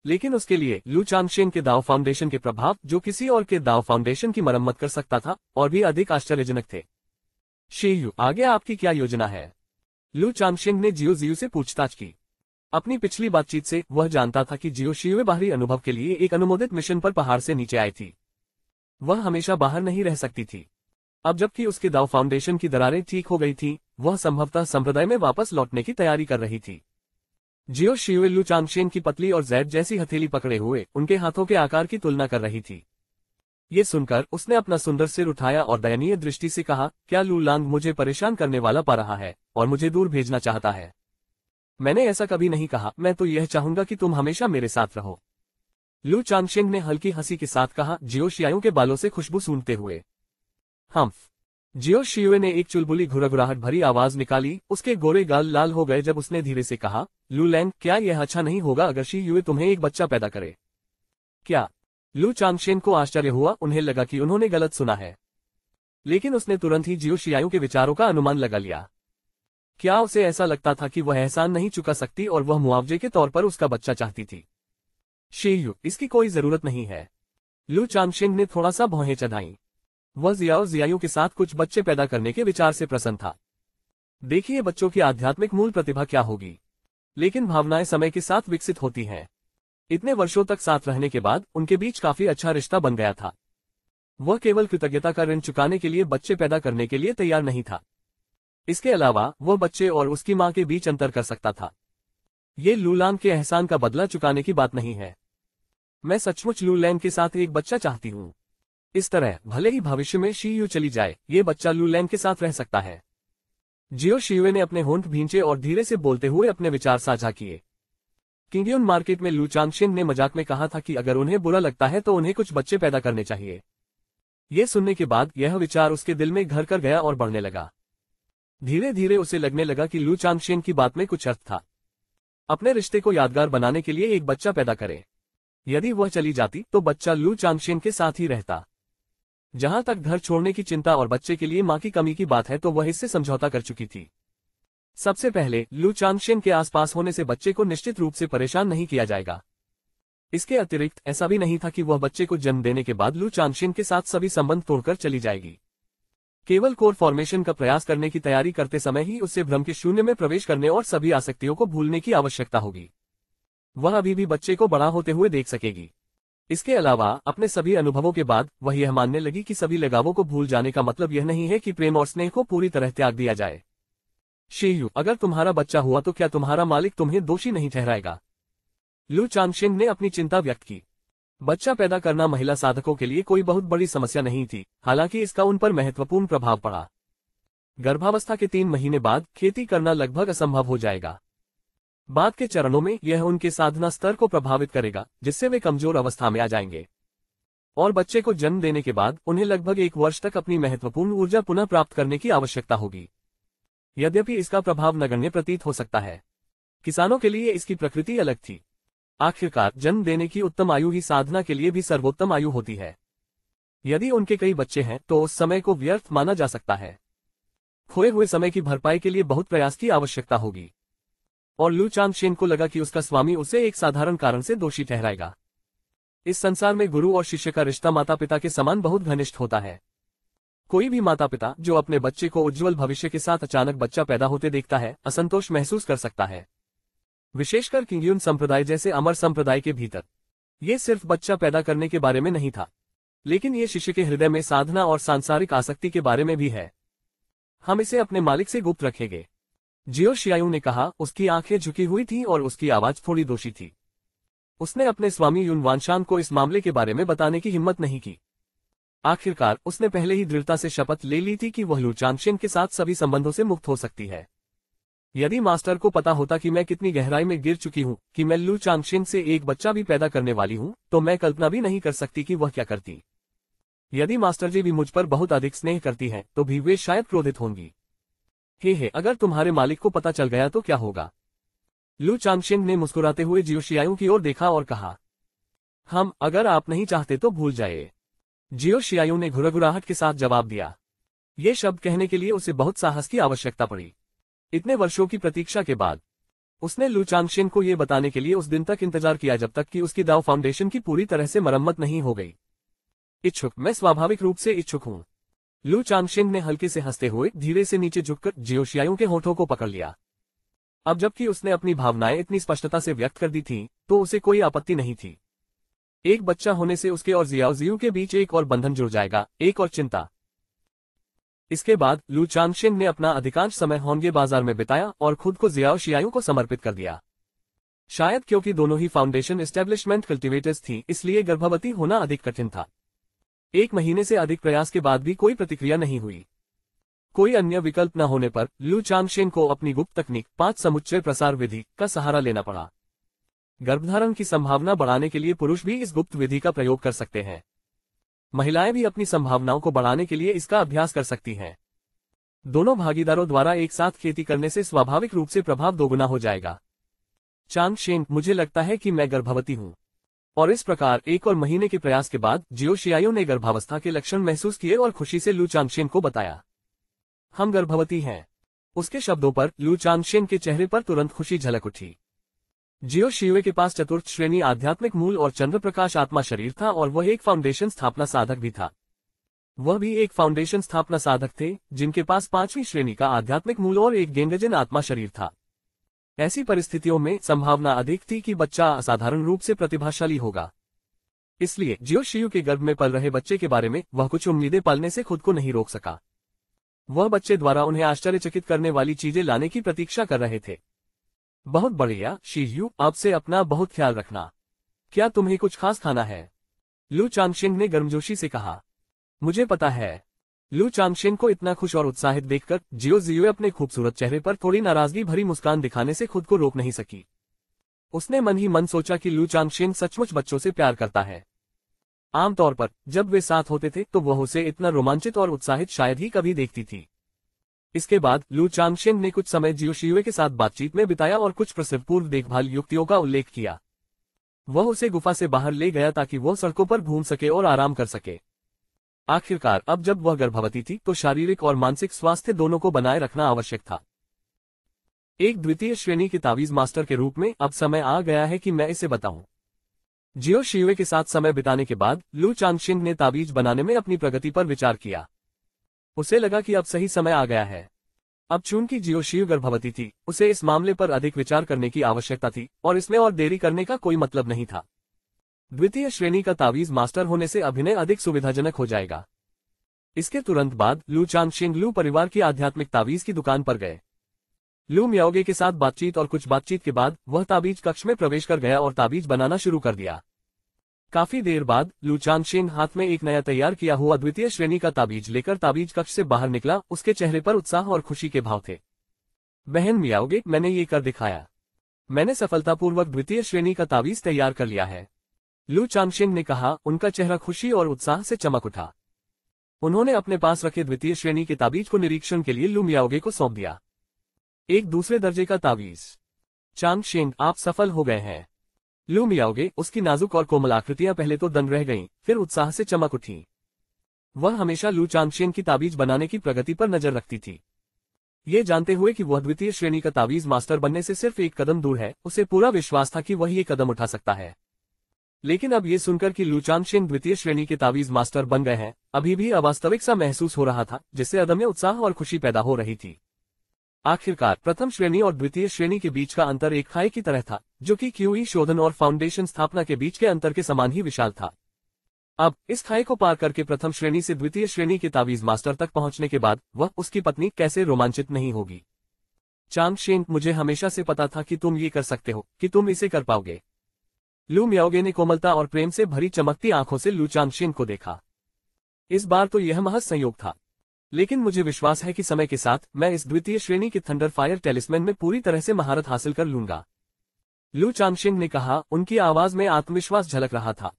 [SPEAKER 1] लेकिन उसके लिए लू चांगशेन के दाव फाउंडेशन के प्रभाव, जो किसी और के दाव फाउंडेशन की मरम्मत कर सकता था, और भी अधिक आश्चर्यजनक थे। शीयू, आगे आपकी क्या योजना है? लू चांगशेन ने जियो जियू से पूछताछ की। अपनी पिछली बातचीत से वह जानता था कि जियो शियुए बाहरी अनुभव के लिए एक अनुमोदित मिशन पर पहाड़ से नीचे आई थी। वह हमेशा बाहर नहीं रह सकती थी। अब जबकि उसके दाव फाउंडेशन की दरारें ठीक हो गई थीं, वह संभवतः संप्रदाय में वापस लौटने की तैयारी कर रही थी। जियो शियुए लू चांगशेन की पतली और जैड जैसी हथेली पकड़े हुए उनके हाथों के आकार की तुलना कर रही थी। ये सुनकर उसने अपना सुंदर सिर उठाया और दयनीय दृष्टि से कहा, क्या लू लांग मुझे परेशान करने वाला पा रहा है और मुझे दूर भेजना चाहता है? मैंने ऐसा कभी नहीं कहा, मैं तो यह चाहूंगा कि तुम हमेशा मेरे साथ रहो। लू चांगशेन ने हल्की हंसी के साथ कहा, जियो शियाओं के बालों से खुशबू सूंघते हुए। हम्फ। जियो शियुए ने एक चुलबुली घुरघुराहट भरी आवाज निकाली। उसके गोरे गाल लाल हो गए जब उसने धीरे से कहा, लू लैंग, क्या यह अच्छा नहीं होगा अगर शियुए तुम्हें एक बच्चा पैदा करे? क्या? लू चांगशेन को आश्चर्य हुआ, उन्हें लगा कि उन्होंने गलत सुना है। लेकिन उसने तुरंत ही जियो शियाओं के विचारों का अनुमान लगा लिया। क्या उसे ऐसा लगता था कि वह एहसान नहीं चुका सकती और वह मुआवजे के तौर पर उसका बच्चा चाहती थी? शीयू, इसकी कोई जरूरत नहीं है। लू चांगशेन ने थोड़ा सा भौहें चढ़ाई। वह जियाओ जियायू के साथ कुछ बच्चे पैदा करने के विचार से प्रसन्न था। देखिए बच्चों की आध्यात्मिक मूल प्रतिभा क्या होगी, लेकिन भावनाएं समय के साथ विकसित होती हैं। इतने वर्षों तक साथ रहने के बाद उनके बीच काफी अच्छा रिश्ता बन गया था। वह केवल कृतज्ञता का ऋण चुकाने के लिए बच्चे पैदा करने के लिए तैयार नहीं था। इसके अलावा वह बच्चे और उसकी मां के बीच अंतर कर सकता था। ये लू लांग के एहसान का बदला चुकाने की बात नहीं है। मैं सचमुच लू लैंग के साथ एक बच्चा चाहती हूँ। इस तरह भले ही भविष्य में शीयू चली जाए, ये बच्चा लू लैंग के साथ रह सकता है। जियो शियुए ने अपने होंठ भींचे और धीरे से बोलते हुए अपने विचार साझा किए। किंगयुन मार्केट में लू चांगशेन ने मजाक में कहा था कि अगर उन्हें बुरा लगता है तो उन्हें कुछ बच्चे पैदा करने चाहिए। ये सुनने के बाद यह विचार उसके दिल में घर कर गया और बढ़ने लगा। धीरे धीरे उसे लगने लगा कि लू चांगशेन की बात में कुछ अर्थ था। अपने रिश्ते को यादगार बनाने के लिए एक बच्चा पैदा करे। यदि वह चली जाती तो बच्चा लू चांगशेन के साथ ही रहता। जहां तक घर छोड़ने की चिंता और बच्चे के लिए मां की कमी की बात है तो वह इससे समझौता कर चुकी थी। सबसे पहले लू चांगशेन के आसपास होने से बच्चे को निश्चित रूप से परेशान नहीं किया जाएगा। इसके अतिरिक्त ऐसा भी नहीं था कि वह बच्चे को जन्म देने के बाद लू चांगशेन के साथ सभी संबंध तोड़कर चली जाएगी। केवल कोर फॉर्मेशन का प्रयास करने की तैयारी करते समय ही उससे भ्रम के शून्य में प्रवेश करने और सभी आसक्तियों को भूलने की आवश्यकता होगी। वह अभी भी बच्चे को बड़ा होते हुए देख सकेगी। इसके अलावा अपने सभी अनुभवों के बाद वह यह मानने लगी कि सभी लगावों को भूल जाने का मतलब यह नहीं है कि प्रेम और स्नेह को पूरी तरह त्याग दिया जाए। शीयू, अगर तुम्हारा बच्चा हुआ तो क्या तुम्हारा मालिक तुम्हें दोषी नहीं ठहराएगा? लू चांगशेन ने अपनी चिंता व्यक्त की। बच्चा पैदा करना महिला साधकों के लिए कोई बहुत बड़ी समस्या नहीं थी, हालांकि इसका उन पर महत्वपूर्ण प्रभाव पड़ा। गर्भावस्था के 3 महीने बाद खेती करना लगभग असंभव हो जाएगा। बाद के चरणों में यह उनके साधना स्तर को प्रभावित करेगा, जिससे वे कमजोर अवस्था में आ जाएंगे। और बच्चे को जन्म देने के बाद उन्हें लगभग 1 वर्ष तक अपनी महत्वपूर्ण ऊर्जा पुनः प्राप्त करने की आवश्यकता होगी। यद्यपि इसका प्रभाव नगण्य प्रतीत हो सकता है, किसानों के लिए इसकी प्रकृति अलग थी। आखिरकार जन्म देने की उत्तम आयु ही साधना के लिए भी सर्वोत्तम आयु होती है। यदि उनके कई बच्चे हैं तो उस समय को व्यर्थ माना जा सकता है। खोए हुए समय की भरपाई के लिए बहुत प्रयास की आवश्यकता होगी। और लू चांगशेन को लगा कि उसका स्वामी उसे एक साधारण कारण से दोषी ठहराएगा। इस संसार में गुरु और शिष्य का रिश्ता माता पिता के समान बहुत घनिष्ठ होता है। कोई भी माता पिता जो अपने बच्चे को उज्जवल भविष्य के साथ अचानक बच्चा पैदा होते देखता है, असंतोष महसूस कर सकता है, विशेषकर किंगयुन संप्रदाय जैसे अमर संप्रदाय के भीतर। ये सिर्फ बच्चा पैदा करने के बारे में नहीं था, लेकिन ये शिष्य के हृदय में साधना और सांसारिक आसक्ति के बारे में भी है। हम इसे अपने मालिक से गुप्त रखेंगे, जियो शियायू ने कहा। उसकी आंखें झुकी हुई थीं और उसकी आवाज थोड़ी दोषी थी। उसने अपने स्वामी युन वानशान को इस मामले के बारे में बताने की हिम्मत नहीं की। आखिरकार उसने पहले ही दृढ़ता से शपथ ले ली थी कि वह लू चांगशेन के साथ सभी संबंधों से मुक्त हो सकती है। यदि मास्टर को पता होता कि मैं कितनी गहराई में गिर चुकी हूं, कि मैं लू चांगशेन से एक बच्चा भी पैदा करने वाली हूं, तो मैं कल्पना भी नहीं कर सकती कि वह क्या करती। यदि मास्टर जी भी मुझ पर बहुत अधिक स्नेह करती हैं, तो भी वे शायद क्रोधित होंगी। हे, अगर तुम्हारे मालिक को पता चल गया तो क्या होगा? लू चांगशेन ने मुस्कुराते हुए जियो शियाओ की ओर देखा और कहा, अगर आप नहीं चाहते तो भूल जाइए। जियो शियाओ ने घुरघुराहट के साथ जवाब दिया। ये शब्द कहने के लिए उसे बहुत साहस की आवश्यकता पड़ी। इतने वर्षों की प्रतीक्षा के बाद उसने लू चांगशेन को ये बताने के लिए उस दिन तक इंतजार किया जब तक कि उसकी दाव फाउंडेशन की पूरी तरह से मरम्मत नहीं हो गई। इच्छुक, मैं स्वाभाविक रूप से इच्छुक हूँ। लू चांगशेन ने हल्के से हंसते हुए धीरे से नीचे झुककर जियो शियाओ के होठों को पकड़ लिया। अब जबकि उसने अपनी भावनाएं इतनी स्पष्टता से व्यक्त कर दी थीं, तो उसे कोई आपत्ति नहीं थी। एक बच्चा होने से उसके और जियाओ जियू के बीच एक और बंधन जुड़ जाएगा, एक और चिंता। इसके बाद लू चांगशेन ने अपना अधिकांश समय होंगे बाजार में बिताया और खुद को जियाओ शियाओ को समर्पित कर दिया। शायद क्योंकि दोनों ही फाउंडेशन एस्टेब्लिशमेंट कल्टीवेटर्स थी, इसलिए गर्भवती होना अधिक कठिन था। 1 महीने से अधिक प्रयास के बाद भी कोई प्रतिक्रिया नहीं हुई। कोई अन्य विकल्प न होने पर लू चांगशेन को अपनी गुप्त तकनीक 5 समुच्चय प्रसार विधि का सहारा लेना पड़ा। गर्भधारण की संभावना बढ़ाने के लिए पुरुष भी इस गुप्त विधि का प्रयोग कर सकते हैं। महिलाएं भी अपनी संभावनाओं को बढ़ाने के लिए इसका अभ्यास कर सकती हैं। दोनों भागीदारों द्वारा एक साथ खेती करने से स्वाभाविक रूप से प्रभाव दोगुना हो जाएगा। चांगशेन, मुझे लगता है कि मैं गर्भवती हूँ। और इस प्रकार 1 और महीने के प्रयास के बाद जियो शियाओ ने गर्भावस्था के लक्षण महसूस किए और खुशी से लू चांगशेन को बताया, हम गर्भवती हैं। उसके शब्दों पर लू चांगशेन के चेहरे पर तुरंत खुशी झलक उठी। जियो शियाओ के पास चतुर्थ श्रेणी आध्यात्मिक मूल और चंद्र प्रकाश आत्मा शरीर था और वह एक फाउंडेशन स्थापना साधक भी था। वह भी एक फाउंडेशन स्थापना साधक थे जिनके पास 5वीं श्रेणी का आध्यात्मिक मूल और एक गेंगजन आत्मा शरीर था। ऐसी परिस्थितियों में संभावना अधिक थी कि बच्चा असाधारण रूप से प्रतिभाशाली होगा। इसलिए जियो शियाओ के गर्भ में पल रहे बच्चे के बारे में वह कुछ उम्मीदें पालने से खुद को नहीं रोक सका। वह बच्चे द्वारा उन्हें आश्चर्यचकित करने वाली चीजें लाने की प्रतीक्षा कर रहे थे। बहुत बढ़िया शियू, अब से अपना बहुत ख्याल रखना। क्या तुम्हें कुछ खास खाना है? लू चांगशेन ने गर्मजोशी से कहा। मुझे पता है। लू चांगशेन को इतना खुश और उत्साहित देखकर जियो जियो अपने खूबसूरत चेहरे पर थोड़ी नाराजगी भरी मुस्कान दिखाने से खुद को रोक नहीं सकी। उसने मन ही मन सोचा कि लू चांगशेन सचमुच बच्चों से प्यार करता है। आमतौर पर जब वे साथ होते थे तो वह उसे इतना रोमांचित और उत्साहित शायद ही कभी देखती थी। इसके बाद लू चांगशेन ने कुछ समय जियो शियाओ के साथ बातचीत में बिताया और कुछ प्रसवपूर्व देखभाल युक्तियों का उल्लेख किया। वह उसे गुफा से बाहर ले गया ताकि वह सड़कों पर घूम सके और आराम कर सके। आखिरकार अब जब वह गर्भवती थी तो शारीरिक और मानसिक स्वास्थ्य दोनों को बनाए रखना आवश्यक था। एक द्वितीय श्रेणी के तावीज मास्टर के रूप में अब समय आ गया है कि मैं इसे बताऊं। जियो शियाओ के साथ समय बिताने के बाद लू चांगशेन ने तावीज बनाने में अपनी प्रगति पर विचार किया। उसे लगा कि अब सही समय आ गया है। अब चूंकि जियो शियाओ गर्भवती थी, उसे इस मामले पर अधिक विचार करने की आवश्यकता थी और इसमें और देरी करने का कोई मतलब नहीं था। द्वितीय श्रेणी का तावीज मास्टर होने से अभिनय अधिक सुविधाजनक हो जाएगा। इसके तुरंत बाद लू चांगशेन लू परिवार की आध्यात्मिक तावीज की दुकान पर गए। लू मियाओगे के साथ बातचीत और कुछ बातचीत के बाद वह ताबीज कक्ष में प्रवेश कर गया और ताबीज बनाना शुरू कर दिया। काफी देर बाद लू चांगशेन हाथ में एक नया तैयार किया हुआ द्वितीय श्रेणी का ताबीज लेकर ताबीज कक्ष से बाहर निकला। उसके चेहरे पर उत्साह और खुशी के भाव थे। बहन मियाओगे, मैंने ये कर दिखाया। मैंने सफलतापूर्वक द्वितीय श्रेणी का ताबीज तैयार कर लिया है। लू चांगशेन ने कहा। उनका चेहरा खुशी और उत्साह से चमक उठा। उन्होंने अपने पास रखे द्वितीय श्रेणी के ताबीज को निरीक्षण के लिए लू मियाओगे को सौंप दिया। एक दूसरे दर्जे का ताबीज। चांगशेन, आप सफल हो गए हैं। लू मियाओगे, उसकी नाजुक और कोमल आकृतियां पहले तो दंग रह गईं, फिर उत्साह से चमक उठी। वह हमेशा लू चांगशेन की ताबीज बनाने की प्रगति पर नजर रखती थी। ये जानते हुए कि वह द्वितीय श्रेणी का ताबीज मास्टर बनने से सिर्फ एक कदम दूर है, उसे पूरा विश्वास था कि वह ये कदम उठा सकता है। लेकिन अब ये सुनकर कि लू चांगशेन द्वितीय श्रेणी के ताबीज मास्टर बन गए हैं, अभी भी अवास्तविक सा महसूस हो रहा था, जिससे अदम्य उत्साह और खुशी पैदा हो रही थी। आखिरकार प्रथम श्रेणी और द्वितीय श्रेणी के बीच का अंतर एक खाई की तरह था, जो कि क्यूई शोधन और फाउंडेशन स्थापना के बीच के अंतर के समान ही विशाल था। अब इस खाई को पार करके प्रथम श्रेणी से द्वितीय श्रेणी के ताबीज मास्टर तक पहुंचने के बाद वह उसकी पत्नी कैसे रोमांचित नहीं होगी। चांगशेन, मुझे हमेशा से पता था कि तुम ये कर सकते हो, कि तुम इसे कर पाओगे। लू मियाओगे ने कोमलता और प्रेम से भरी चमकती आंखों से लू चांगशेन को देखा। इस बार तो यह महज संयोग था, लेकिन मुझे विश्वास है कि समय के साथ मैं इस द्वितीय श्रेणी के थंडर फायर टेलिस्मैन में पूरी तरह से महारत हासिल कर लूंगा। लू चांगशेन ने कहा। उनकी आवाज में आत्मविश्वास झलक रहा था।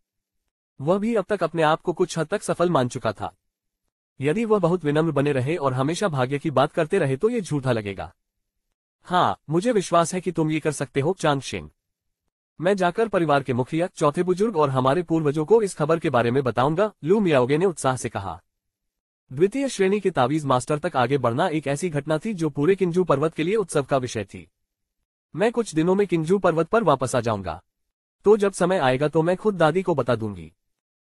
[SPEAKER 1] वह भी अब तक अपने आप को कुछ हद तक सफल मान चुका था। यदि वह बहुत विनम्र बने रहे और हमेशा भाग्य की बात करते रहे तो ये झूठा लगेगा। हाँ, मुझे विश्वास है कि तुम ये कर सकते हो चांग शेंग। मैं जाकर परिवार के मुखिया, चौथे बुजुर्ग और हमारे पूर्वजों को इस खबर के बारे में बताऊंगा, लू मियाओगे ने उत्साह से कहा। द्वितीय श्रेणी के तावीज मास्टर तक आगे बढ़ना एक ऐसी घटना थी जो पूरे किंजू पर्वत के लिए उत्सव का विषय थी। मैं कुछ दिनों में किंजू पर्वत पर वापस आ जाऊंगा, तो जब समय आएगा तो मैं खुद दादी को बता दूंगी,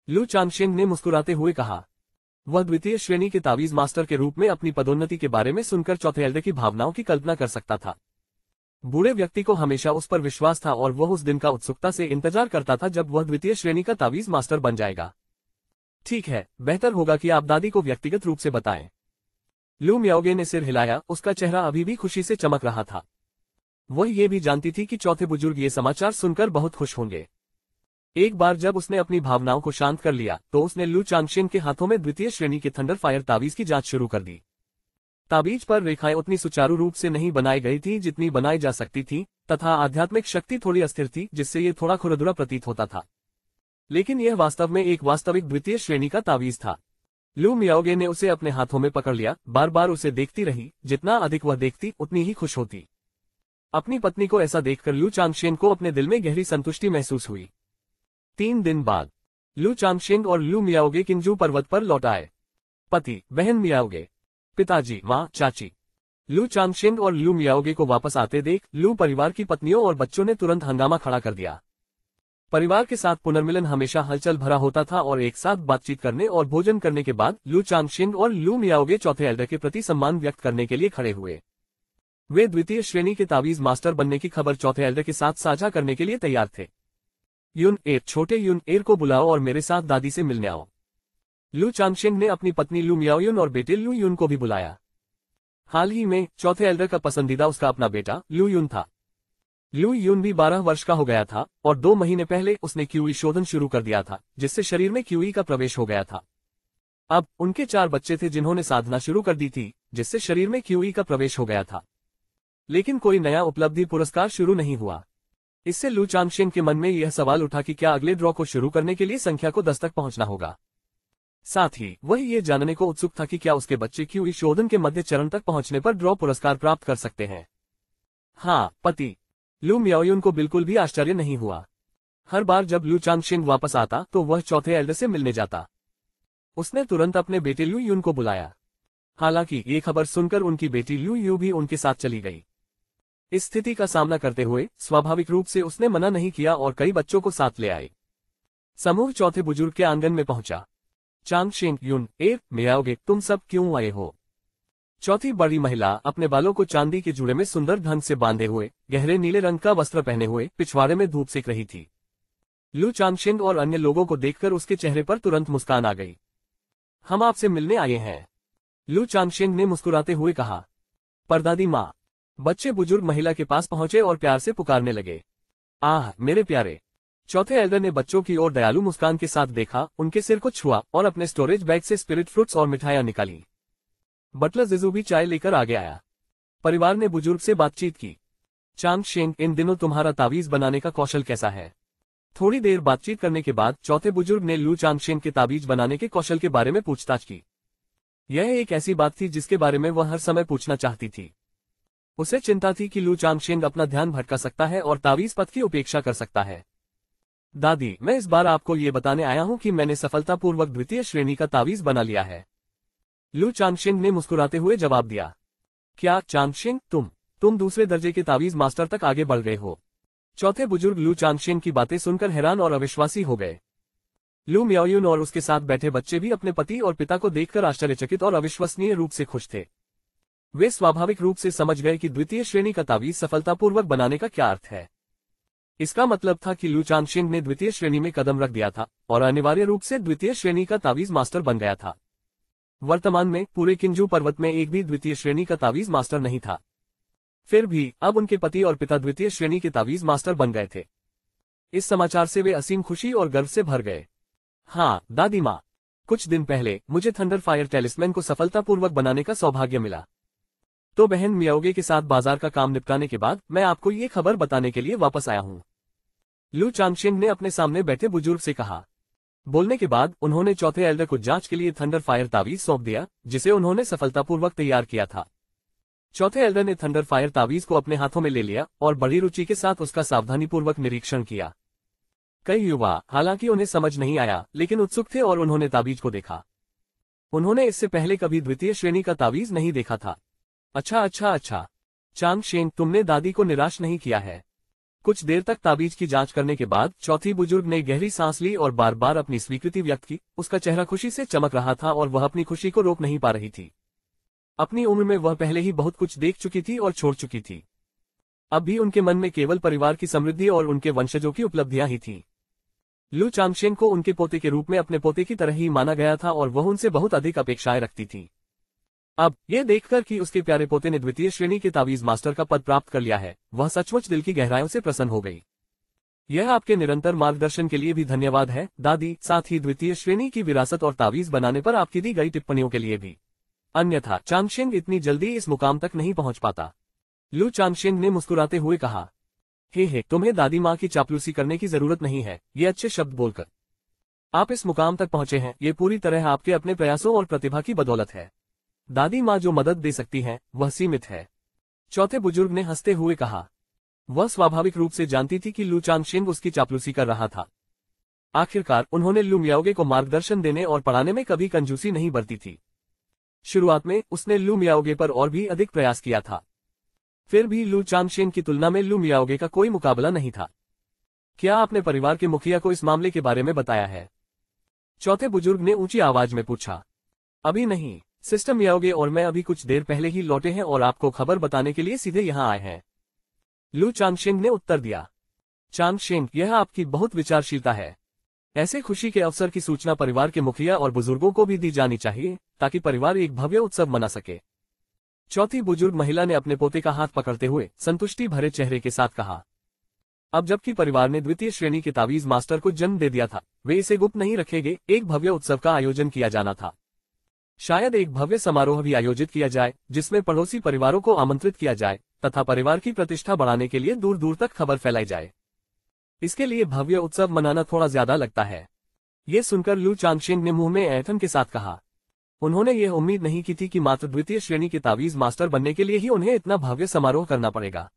[SPEAKER 1] लू चांगशेंग ने मुस्कुराते हुए कहा। वह द्वितीय श्रेणी के तावीज मास्टर के रूप में अपनी पदोन्नति के बारे में सुनकर चौथे एल्डर की भावनाओं की कल्पना कर सकता था। बूढ़े व्यक्ति को हमेशा उस पर विश्वास था और वह उस दिन का उत्सुकता से इंतजार करता था जब वह द्वितीय श्रेणी का तावीज मास्टर बन जाएगा। ठीक है, बेहतर होगा कि आप दादी को व्यक्तिगत रूप से बताएं। लू मियाओगे ने सिर हिलाया, उसका चेहरा अभी भी खुशी से चमक रहा था। वह ये भी जानती थी कि चौथे बुजुर्ग ये समाचार सुनकर बहुत खुश होंगे। एक बार जब उसने अपनी भावनाओं को शांत कर लिया तो उसने लू चांगशेन के हाथों में द्वितीय श्रेणी के थंडर फायर तावीज की जांच शुरू कर दी। ताबीज पर रेखाएं उतनी सुचारू रूप से नहीं बनाई गई थी जितनी बनाई जा सकती थी, तथा आध्यात्मिक शक्ति थोड़ी अस्थिर थी जिससे ये थोड़ा खुरदुरा प्रतीत होता था। लेकिन यह वास्तव में एक वास्तविक द्वितीय श्रेणी का तावीज था। लू मियाओगे ने उसे अपने हाथों में पकड़ लिया, बार बार उसे देखती रही। जितना अधिक वह देखती उतनी ही खुश होती। अपनी पत्नी को ऐसा देखकर लू चांगशेन को अपने दिल में गहरी संतुष्टि महसूस हुई। 3 दिन बाद लू चांगशेन और लू मियाओगे किंजू पर्वत पर लौट आए। पति, बहन मियाओगे, पिताजी, माँ, चाची। लू चांगशेन और लू मियाओगे को वापस आते देख लू परिवार की पत्नियों और बच्चों ने तुरंत हंगामा खड़ा कर दिया। परिवार के साथ पुनर्मिलन हमेशा हलचल भरा होता था और एक साथ बातचीत करने और भोजन करने के बाद लू चांगशेन और लू मियाओगे चौथे एल्डर के प्रति सम्मान व्यक्त करने के लिए खड़े हुए। वे द्वितीय श्रेणी के तावीज मास्टर बनने की खबर चौथे एल्डर के साथ साझा करने के लिए तैयार थे। युन एर, छोटे युन एर को बुलाओ और मेरे साथ दादी से मिलने आओ। लू चांगशेन ने अपनी पत्नी लू मियाओयुन और बेटे लू युन को भी बुलाया। हाल ही में चौथे एल्डर का पसंदीदा उसका अपना बेटा लू युन था। लू युन भी 12 वर्ष का हो गया था और 2 महीने पहले उसने क्यूई शोधन शुरू कर दिया था, जिससे शरीर में क्यूई का प्रवेश हो गया था। अब उनके 4 बच्चे थे जिन्होंने साधना शुरू कर दी थी, जिससे शरीर में क्यूई का प्रवेश हो गया था। लेकिन कोई नया उपलब्धि पुरस्कार शुरू नहीं हुआ। इससे लू चांगशेन के मन में यह सवाल उठा कि क्या अगले ड्रॉ को शुरू करने के लिए संख्या को 10 तक पहुंचना होगा। साथ ही वह ये जानने को उत्सुक था कि क्या उसके बच्चे क्यूई शोधन के मध्य चरण तक पहुंचने पर ड्रॉ पुरस्कार प्राप्त कर सकते हैं। हाँ, पति। लू मियाओयुन को बिल्कुल भी आश्चर्य नहीं हुआ। हर बार जब लू चांगशेन वापस आता तो वह चौथे एल्डर से मिलने जाता। उसने तुरंत अपने बेटे लू युन को बुलाया। हालांकि ये खबर सुनकर उनकी बेटी लू यू भी उनके साथ चली गई। इस स्थिति का सामना करते हुए स्वाभाविक रूप से उसने मना नहीं किया और कई बच्चों को साथ ले आई। समूह चौथे बुजुर्ग के आंगन में पहुंचा। चांगशेन, युन एर, मियाओगे, तुम सब क्यों आए हो? चौथी बड़ी महिला अपने बालों को चांदी के जुड़े में सुंदर ढंग से बांधे हुए, गहरे नीले रंग का वस्त्र पहने हुए पिछवाड़े में धूप सेक रही थी। लू चांगशेन और अन्य लोगों को देखकर उसके चेहरे पर तुरंत मुस्कान आ गई। हम आपसे मिलने आए हैं, लू चांगशेन ने मुस्कुराते हुए कहा। परदादी माँ। बच्चे बुजुर्ग महिला के पास पहुंचे और प्यार से पुकारने लगे। आह, मेरे प्यारे। चौथे एल्डर ने बच्चों की ओर दयालु मुस्कान के साथ देखा, उनके सिर को छुआ और अपने स्टोरेज बैग से स्पिरिट फ्रूट्स और मिठाइयां निकाली। बटलर जिजू भी चाय लेकर आगे आया। परिवार ने बुजुर्ग से बातचीत की। चांगशेन, इन दिनों तुम्हारा तावीज बनाने का कौशल कैसा है? थोड़ी देर बातचीत करने के बाद चौथे बुजुर्ग ने लू चांगशेन के तावीज बनाने के कौशल के बारे में पूछताछ की। यह एक ऐसी बात थी जिसके बारे में वह हर समय पूछना चाहती थी। उसे चिंता थी कि लू चांगशेन अपना ध्यान भटका सकता है और तावीज पथ की उपेक्षा कर सकता है। दादी, मैं इस बार आपको ये बताने आया हूँ कि मैंने सफलतापूर्वक द्वितीय श्रेणी का तावीज बना लिया है, लू चांगशेन ने मुस्कुराते हुए जवाब दिया। क्या चांगशेन, तुम दूसरे दर्जे के तावीज मास्टर तक आगे बढ़ गए हो? चौथे बुजुर्ग लू चांगशेन की बातें सुनकर हैरान और अविश्वासी हो गए। लू मियाओयुन और उसके साथ बैठे बच्चे भी अपने पति और पिता को देखकर आश्चर्यचकित और अविश्वसनीय रूप से खुश थे। वे स्वाभाविक रूप से समझ गए कि द्वितीय श्रेणी का तावीज सफलतापूर्वक बनाने का क्या अर्थ है। इसका मतलब था कि लू चांगशेन ने द्वितीय श्रेणी में कदम रख दिया था और अनिवार्य रूप से द्वितीय श्रेणी का तावीज मास्टर बन गया था। वर्तमान में पूरे किंजू पर्वत में एक भी द्वितीय श्रेणी का तावीज मास्टर नहीं था। फिर भी अब उनके पति और पिता द्वितीय श्रेणी के तावीज मास्टर बन गए थे। इस समाचार से वे असीम खुशी और गर्व से भर गए। हाँ, दादी माँ। कुछ दिन पहले मुझे थंडर फायर टेलिस्मैन को सफलतापूर्वक बनाने का सौभाग्य मिला। तो बहन मियाओगे के साथ बाजार का काम निपटाने के बाद मैं आपको ये खबर बताने के लिए वापस आया हूँ, लू चांगशेन ने अपने सामने बैठे बुजुर्ग से कहा। बोलने के बाद उन्होंने चौथे एल्डर को जांच के लिए थंडर फायर तावीज सौंप दिया, जिसे उन्होंने सफलतापूर्वक तैयार किया था। चौथे एल्डर ने थंडर फायर तावीज को अपने हाथों में ले लिया और बड़ी रुचि के साथ उसका सावधानीपूर्वक निरीक्षण किया। कई युवा, हालांकि उन्हें समझ नहीं आया, लेकिन उत्सुक थे और उन्होंने तावीज को देखा। उन्होंने इससे पहले कभी द्वितीय श्रेणी का तावीज नहीं देखा था। अच्छा। चांग शेंग, तुमने दादी को निराश नहीं किया है। कुछ देर तक ताबीज की जांच करने के बाद चौथी बुजुर्ग ने गहरी सांस ली और बार बार अपनी स्वीकृति व्यक्त की। उसका चेहरा खुशी से चमक रहा था और वह अपनी खुशी को रोक नहीं पा रही थी। अपनी उम्र में वह पहले ही बहुत कुछ देख चुकी थी और छोड़ चुकी थी। अब भी उनके मन में केवल परिवार की समृद्धि और उनके वंशजों की उपलब्धियां ही थीं। लू चांगशेन को उनके पोते के रूप में अपने पोते की तरह ही माना गया था और वह उनसे बहुत अधिक अपेक्षाएं रखती थी। अब यह देखकर कि उसके प्यारे पोते ने द्वितीय श्रेणी के तावीज मास्टर का पद प्राप्त कर लिया है, वह सचमुच दिल की गहराइयों से प्रसन्न हो गई। यह आपके निरंतर मार्गदर्शन के लिए भी धन्यवाद है, दादी, साथ ही द्वितीय श्रेणी की विरासत और तावीज बनाने पर आपकी दी गई टिप्पणियों के लिए भी। अन्यथा चांगशेंग इतनी जल्दी इस मुकाम तक नहीं पहुंच पाता। लू चांगशेंग ने मुस्कुराते हुए कहा, हे, तुम्हें दादी माँ की चापलूसी करने की जरूरत नहीं है, ये अच्छे शब्द बोलकर आप इस मुकाम तक पहुंचे हैं, ये पूरी तरह आपके अपने प्रयासों और प्रतिभा की बदौलत है। दादी माँ जो मदद दे सकती हैं, वह सीमित है। चौथे बुजुर्ग ने हंसते हुए कहा। वह स्वाभाविक रूप से जानती थी कि लू चांगशेंग उसकी चापलूसी कर रहा था। आखिरकार उन्होंने लू मियाओगे को मार्गदर्शन देने और पढ़ाने में कभी कंजूसी नहीं बरती थी। शुरुआत में उसने लू मियाओगे पर और भी अधिक प्रयास किया था। फिर भी लू चांगशेंग की तुलना में लू मियाओगे का कोई मुकाबला नहीं था। क्या आपने परिवार के मुखिया को इस मामले के बारे में बताया है? चौथे बुजुर्ग ने ऊंची आवाज में पूछा। अभी नहीं, सिस्टर मियाओगे और मैं अभी कुछ देर पहले ही लौटे हैं और आपको खबर बताने के लिए सीधे यहाँ आए हैं, लू चांगशेंग ने उत्तर दिया। चांगशेंग, यह आपकी बहुत विचारशीलता है। ऐसे खुशी के अवसर की सूचना परिवार के मुखिया और बुजुर्गों को भी दी जानी चाहिए, ताकि परिवार एक भव्य उत्सव मना सके। चौथी बुजुर्ग महिला ने अपने पोते का हाथ पकड़ते हुए संतुष्टि भरे चेहरे के साथ कहा। अब जबकि परिवार ने द्वितीय श्रेणी के तावीज मास्टर को जन्म दे दिया था, वे इसे गुप्त नहीं रखेंगे। एक भव्य उत्सव का आयोजन किया जाना था। शायद एक भव्य समारोह भी आयोजित किया जाए, जिसमें पड़ोसी परिवारों को आमंत्रित किया जाए तथा परिवार की प्रतिष्ठा बढ़ाने के लिए दूर दूर तक खबर फैलाई जाए। इसके लिए भव्य उत्सव मनाना थोड़ा ज्यादा लगता है। ये सुनकर लू चांगशेंग ने मुंह में ऐंठन के साथ कहा। उन्होंने यह उम्मीद नहीं की थी कि मात्र द्वितीय श्रेणी के तावीज मास्टर बनने के लिए ही उन्हें इतना भव्य समारोह करना पड़ेगा।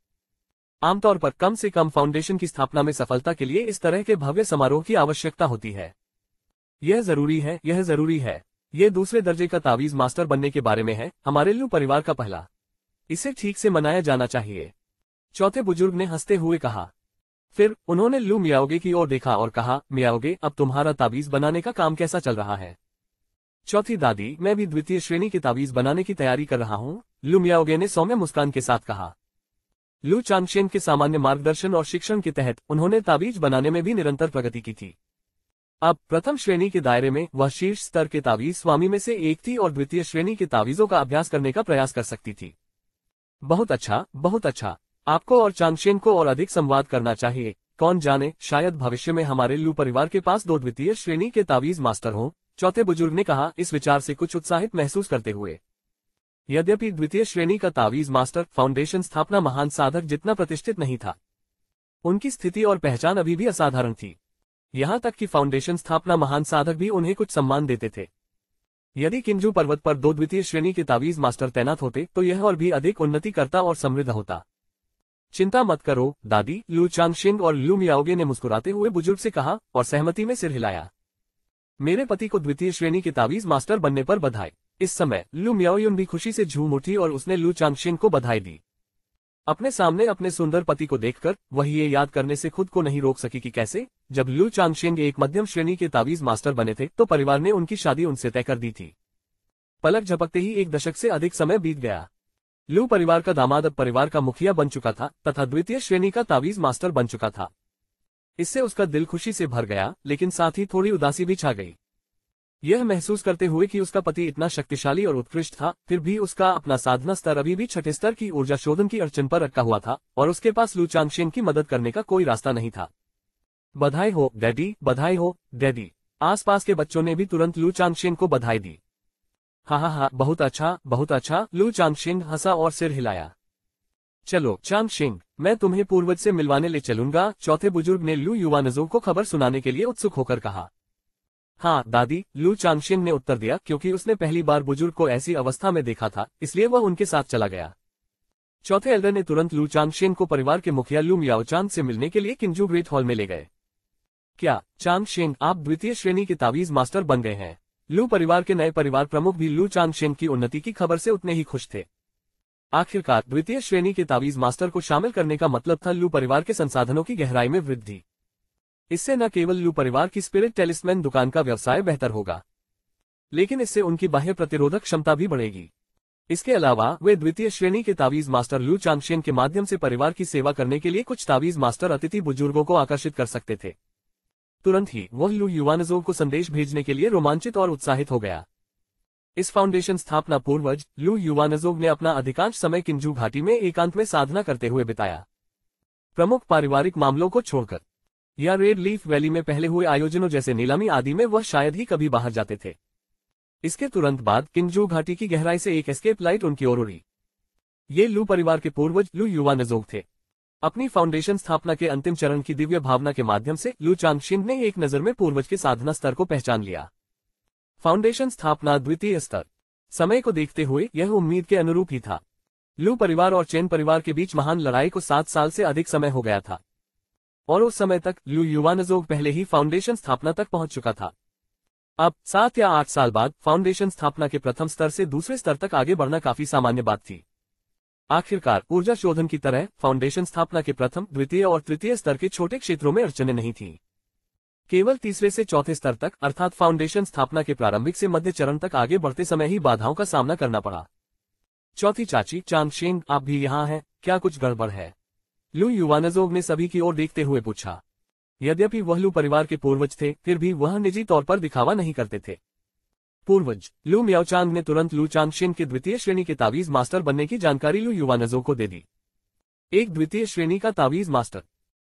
[SPEAKER 1] आमतौर पर कम से कम फाउंडेशन की स्थापना में सफलता के लिए इस तरह के भव्य समारोह की आवश्यकता होती है। यह जरूरी है। ये दूसरे दर्जे का तावीज मास्टर बनने के बारे में है, हमारे लू परिवार का पहला। इसे ठीक से मनाया जाना चाहिए, चौथे बुजुर्ग ने हंसते हुए कहा। फिर उन्होंने लू मियाओगे की ओर देखा और कहा, मियाओगे, अब तुम्हारा तावीज बनाने का काम कैसा चल रहा है? चौथी दादी, मैं भी द्वितीय श्रेणी के तावीज बनाने की तैयारी कर रहा हूँ, लू मियाओगे ने सौम्य मुस्कान के साथ कहा। लू चांगशेंग के सामान्य मार्गदर्शन और शिक्षण के तहत उन्होंने तावीज बनाने में भी निरंतर प्रगति की थी। अब प्रथम श्रेणी के दायरे में वह शीर्ष स्तर के तावीज स्वामी में से एक थी और द्वितीय श्रेणी के तावीजों का अभ्यास करने का प्रयास कर सकती थी। बहुत अच्छा। आपको और चांगशेंग को और अधिक संवाद करना चाहिए। कौन जाने, शायद भविष्य में हमारे लू परिवार के पास 2 द्वितीय श्रेणी के तावीज मास्टर हों, चौथे बुजुर्ग ने कहा, इस विचार से कुछ उत्साहित महसूस करते हुए। यद्यपि द्वितीय श्रेणी का तावीज मास्टर फाउंडेशन स्थापना महान साधक जितना प्रतिष्ठित नहीं था, उनकी स्थिति और पहचान अभी भी असाधारण थी। यहाँ तक कि फाउंडेशन स्थापना महान साधक भी उन्हें कुछ सम्मान देते थे। यदि किंजू पर्वत पर 2 द्वितीय श्रेणी के तावीज मास्टर तैनात होते तो यह और भी अधिक उन्नति करता और समृद्ध होता। चिंता मत करो दादी, लू चांगशेंग और लू मियाओगे ने मुस्कुराते हुए बुजुर्ग से कहा और सहमति में सिर हिलाया। मेरे पति को द्वितीय श्रेणी के तावीज मास्टर बनने पर बधाई। इस समय लू मियाओयुन भी खुशी से झूम उठी और उसने लू चांगशेंग को बधाई दी। अपने सामने अपने सुंदर पति को देखकर वह ये याद करने से खुद को नहीं रोक सकी कि कैसे, जब लू चांगशेंग एक मध्यम श्रेणी के तावीज मास्टर बने थे तो परिवार ने उनकी शादी उनसे तय कर दी थी। पलक झपकते ही 1 दशक से अधिक समय बीत गया। लू परिवार का दामाद अब परिवार का मुखिया बन चुका था तथा द्वितीय श्रेणी का तावीज मास्टर बन चुका था। इससे उसका दिल खुशी से भर गया, लेकिन साथ ही थोड़ी उदासी भी छा गई। यह महसूस करते हुए कि उसका पति इतना शक्तिशाली और उत्कृष्ट था, फिर भी उसका अपना साधना स्तर अभी भी छठे स्तर की ऊर्जा शोधन की अड़चन पर अटका हुआ था और उसके पास लू चांगशेंग की मदद करने का कोई रास्ता नहीं था। बधाई हो डैडी। आसपास के बच्चों ने भी तुरंत लू चांगशेंग को बधाई दी। हाँ, बहुत अच्छा। लू चांगशेंग हंसा और सिर हिलाया। चलो चांगशेंग, मैं तुम्हें पूर्वज से मिलवाने ले चलूंगा, चौथे बुजुर्ग ने लू युवानजों को खबर सुनाने के लिए उत्सुक होकर कहा। हाँ दादी, लू चांगशेन ने उत्तर दिया, क्योंकि उसने पहली बार बुजुर्ग को ऐसी अवस्था में देखा था, इसलिए वह उनके साथ चला गया। चौथे एल्डर ने तुरंत लू चांगशेन को परिवार के मुखिया लू मियाओचान से मिलने के लिए किंजू ग्रेट हॉल में ले गए। क्या चांगशेन, आप द्वितीय श्रेणी के तावीज मास्टर बन गए हैं? लू परिवार के नए परिवार प्रमुख भी लू चांगशेन की उन्नति की खबर से उतने ही खुश थे। आखिरकार द्वितीय श्रेणी के तावीज मास्टर को शामिल करने का मतलब था लू परिवार के संसाधनों की गहराई में वृद्धि। इससे न केवल लू परिवार की स्पिरिट टेलिस्मैन दुकान का व्यवसाय बेहतर होगा, लेकिन इससे उनकी बाह्य प्रतिरोधक क्षमता भी बढ़ेगी। इसके अलावा वे द्वितीय श्रेणी के तावीज मास्टर लू चांगशेन के माध्यम से परिवार की सेवा करने के लिए कुछ तावीज मास्टर अतिथि बुजुर्गों को आकर्षित कर सकते थे। तुरंत ही वह लू युवानजोग को संदेश भेजने के लिए रोमांचित और उत्साहित हो गया। इस फाउंडेशन स्थापना पूर्वज लू युवानजोग ने अपना अधिकांश समय किंजू घाटी में एकांत में साधना करते हुए बिताया। प्रमुख पारिवारिक मामलों को छोड़कर या रेड लीफ वैली में पहले हुए आयोजनों जैसे नीलामी आदि में वह शायद ही कभी बाहर जाते थे। इसके तुरंत बाद किंजू घाटी की गहराई से एक एस्केप लाइट उनकी ओर उड़ी। ये लू परिवार के पूर्वज लू युवानजोग थे। अपनी फाउंडेशन स्थापना के अंतिम चरण की दिव्य भावना के माध्यम से लू चांगशेन ने एक नजर में पूर्वज के साधना स्तर को पहचान लिया। फाउंडेशन स्थापना द्वितीय स्तर। समय को देखते हुए यह उम्मीद के अनुरूप ही था। लू परिवार और चेन परिवार के बीच महान लड़ाई को 7 साल से अधिक समय हो गया था, और उस समय तक लू युवानजोग पहले ही फाउंडेशन स्थापना तक पहुंच चुका था। अब 7 या 8 साल बाद फाउंडेशन स्थापना के प्रथम स्तर से दूसरे स्तर तक आगे बढ़ना काफी सामान्य बात थी। आखिरकार ऊर्जा शोधन की तरह फाउंडेशन स्थापना के प्रथम, द्वितीय और तृतीय स्तर के छोटे क्षेत्रों में अड़चनें नहीं थीं। केवल तीसरे से चौथे स्तर तक अर्थात फाउंडेशन स्थापना के प्रारंभिक से मध्य चरण तक आगे बढ़ते समय ही बाधाओं का सामना करना पड़ा। चौथी चाची, चांगशेन, आप भी यहाँ हैं, क्या कुछ गड़बड़ है? लू युवानजोग ने सभी की ओर देखते हुए पूछा। यद्यपि वह लू परिवार के पूर्वज थे, फिर भी वह निजी तौर पर दिखावा नहीं करते थे। पूर्वज लू मियाओचांग ने तुरंत लू चांगशेन के द्वितीय श्रेणी के तावीज मास्टर बनने की जानकारी लू युवानजोग को दे दी। एक द्वितीय श्रेणी का तावीज मास्टर,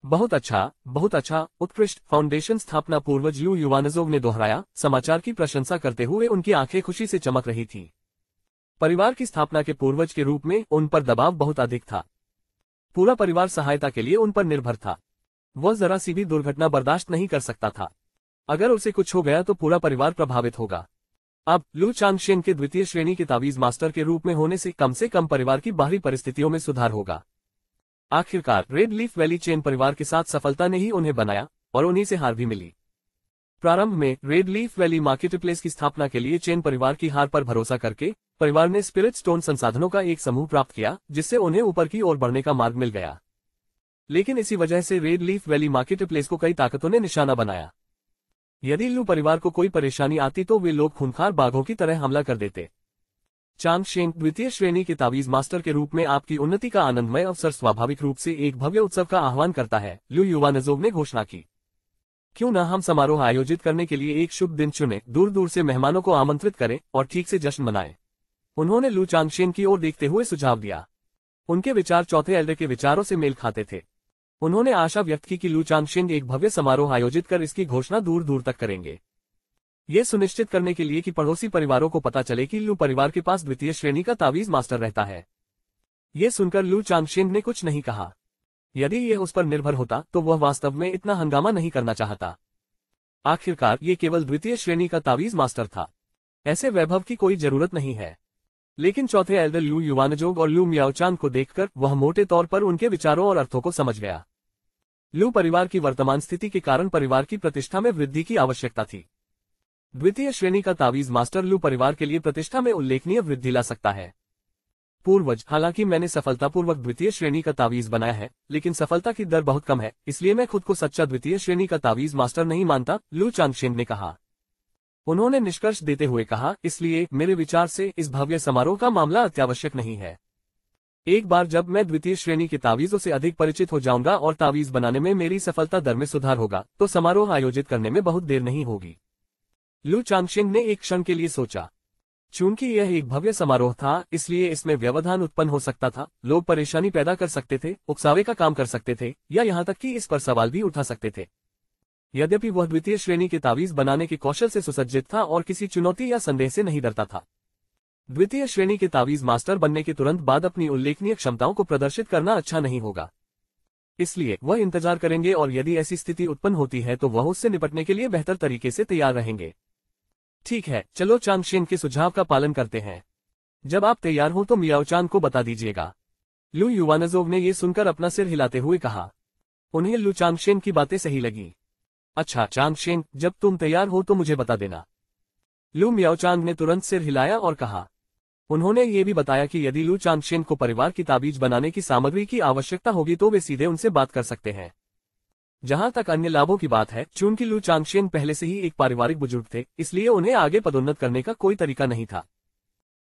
[SPEAKER 1] बहुत अच्छा, उत्कृष्ट। फाउंडेशन स्थापना पूर्वज लू युवानजोग ने दोहराया, समाचार की प्रशंसा करते हुए उनकी आंखें खुशी से चमक रही थीं। परिवार की स्थापना के पूर्वज के रूप में उन पर दबाव बहुत अधिक था। पूरा परिवार सहायता के लिए उन पर निर्भर था। वह जरा सी भी दुर्घटना बर्दाश्त नहीं कर सकता था। अगर उसे कुछ हो गया तो पूरा परिवार प्रभावित होगा। अब लू चांगशेन के द्वितीय श्रेणी के तावीज मास्टर के रूप में होने से कम परिवार की बाहरी परिस्थितियों में सुधार होगा। आखिरकार रेड लीफ वैली चेन परिवार के साथ सफलता ने ही उन्हें बनाया, और उन्हीं से हार भी मिली। प्रारंभ में red leaf valley market place की स्थापना के लिए चेन परिवार की हार पर भरोसा करके परिवार ने स्पिरिट स्टोन संसाधनों का एक समूह प्राप्त किया, जिससे उन्हें ऊपर की ओर बढ़ने का मार्ग मिल गया। लेकिन इसी वजह से red leaf valley market place को कई ताकतों ने निशाना बनाया। यदि लू परिवार को कोई परेशानी आती तो वे लोग खूंखार बाघों की तरह हमला कर देते। चांगशेन, द्वितीय श्रेणी के तावीज मास्टर के रूप में आपकी उन्नति का आनंदमय अवसर स्वाभाविक रूप से एक भव्य उत्सव का आह्वान करता है, लू युवानजोग ने घोषणा की। क्यों न हम समारोह आयोजित करने के लिए एक शुभ दिन चुने, दूर दूर से मेहमानों को आमंत्रित करें और ठीक से जश्न मनाएं। उन्होंने लू चांगशेन की ओर देखते हुए सुझाव दिया। उनके विचार चौथे एल्डर के विचारों से मेल खाते थे। उन्होंने आशा व्यक्त की कि लू चांगशेन एक भव्य समारोह आयोजित कर इसकी घोषणा दूर दूर तक करेंगे। ये सुनिश्चित करने के लिए कि पड़ोसी परिवारों को पता चले कि लू परिवार के पास द्वितीय श्रेणी का तावीज मास्टर रहता है। ये सुनकर लू चांगशेन ने कुछ नहीं कहा। यदि यह उस पर निर्भर होता तो वह वास्तव में इतना हंगामा नहीं करना चाहता। आखिरकार ये केवल द्वितीय श्रेणी का तावीज मास्टर था। ऐसे वैभव की कोई जरूरत नहीं है। लेकिन चौथे एल्डर लू युवानजोग और लू मियाओचांग को देखकर वह मोटे तौर पर उनके विचारों और अर्थों को समझ गया। लू परिवार की वर्तमान स्थिति के कारण परिवार की प्रतिष्ठा में वृद्धि की आवश्यकता थी। द्वितीय श्रेणी का तावीज मास्टर लू परिवार के लिए प्रतिष्ठा में उल्लेखनीय वृद्धि ला सकता है। पूर्वज, हालांकि मैंने सफलतापूर्वक द्वितीय श्रेणी का तावीज बनाया है, लेकिन सफलता की दर बहुत कम है, इसलिए मैं खुद को सच्चा द्वितीय श्रेणी का तावीज मास्टर नहीं मानता, लू चांगशेन ने कहा। उन्होंने निष्कर्ष देते हुए कहा, इसलिए मेरे विचार से इस भव्य समारोह का मामला अत्यावश्यक नहीं है। एक बार जब मैं द्वितीय श्रेणी के तावीजों से अधिक परिचित हो जाऊंगा और तावीज बनाने में मेरी सफलता दर में सुधार होगा, तो समारोह आयोजित करने में बहुत देर नहीं होगी। लू चांगशेन ने एक क्षण के लिए सोचा। चूंकि यह एक भव्य समारोह था, इसलिए इसमें व्यवधान उत्पन्न हो सकता था, लोग परेशानी पैदा कर सकते थे, उकसावे का काम कर सकते थे, या यहाँ तक कि इस पर सवाल भी उठा सकते थे। यद्यपि वह द्वितीय श्रेणी के तावीज बनाने के कौशल से सुसज्जित था और किसी चुनौती या संदेह से नहीं डरता था। द्वितीय श्रेणी के तावीज मास्टर बनने के तुरंत बाद अपनी उल्लेखनीय क्षमताओं को प्रदर्शित करना अच्छा नहीं होगा। इसलिए वह इंतजार करेंगे और यदि ऐसी स्थिति उत्पन्न होती है तो वह उससे निपटने के लिए बेहतर तरीके से तैयार रहेंगे। ठीक है, चलो चांगशेन के सुझाव का पालन करते हैं। जब आप तैयार हो तो मियाओ चान को बता दीजिएगा। लू युवानजोव ने ये सुनकर अपना सिर हिलाते हुए कहा। उन्हें लू चांगशेन की बातें सही लगी। अच्छा चांगशेन, जब तुम तैयार हो तो मुझे बता देना। लू मियाओचांग ने तुरंत सिर हिलाया और कहा। उन्होंने ये भी बताया कि यदि लू चांगशेन को परिवार की ताबीज बनाने की सामग्री की आवश्यकता होगी तो वे सीधे उनसे बात कर सकते हैं। जहां तक अन्य लाभों की बात है, चूंकि लू चांगशेन पहले से ही एक पारिवारिक बुजुर्ग थे, इसलिए उन्हें आगे पदोन्नत करने का कोई तरीका नहीं था।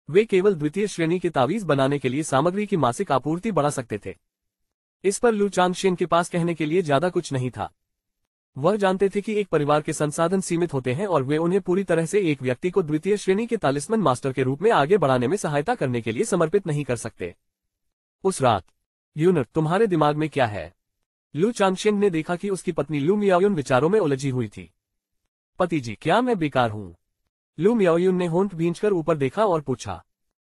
[SPEAKER 1] वे केवल द्वितीय श्रेणी के तावीज बनाने के लिए सामग्री की मासिक आपूर्ति बढ़ा सकते थे। इस पर लू चांगशेन के पास कहने के लिए ज्यादा कुछ नहीं था। वह जानते थे कि एक परिवार के संसाधन सीमित होते हैं और वे उन्हें पूरी तरह से एक व्यक्ति को द्वितीय श्रेणी के तालिस्मन मास्टर के रूप में आगे बढ़ाने में सहायता करने के लिए समर्पित नहीं कर सकते। उस रात, यूनर, तुम्हारे दिमाग में क्या है? लू चांगशेन ने देखा कि उसकी पत्नी लू मियाओयुन विचारों में उलझी हुई थी। पति जी, क्या मैं बेकार हूँ? लू मियाओयुन ने होंठ भींचकर ऊपर देखा और पूछा।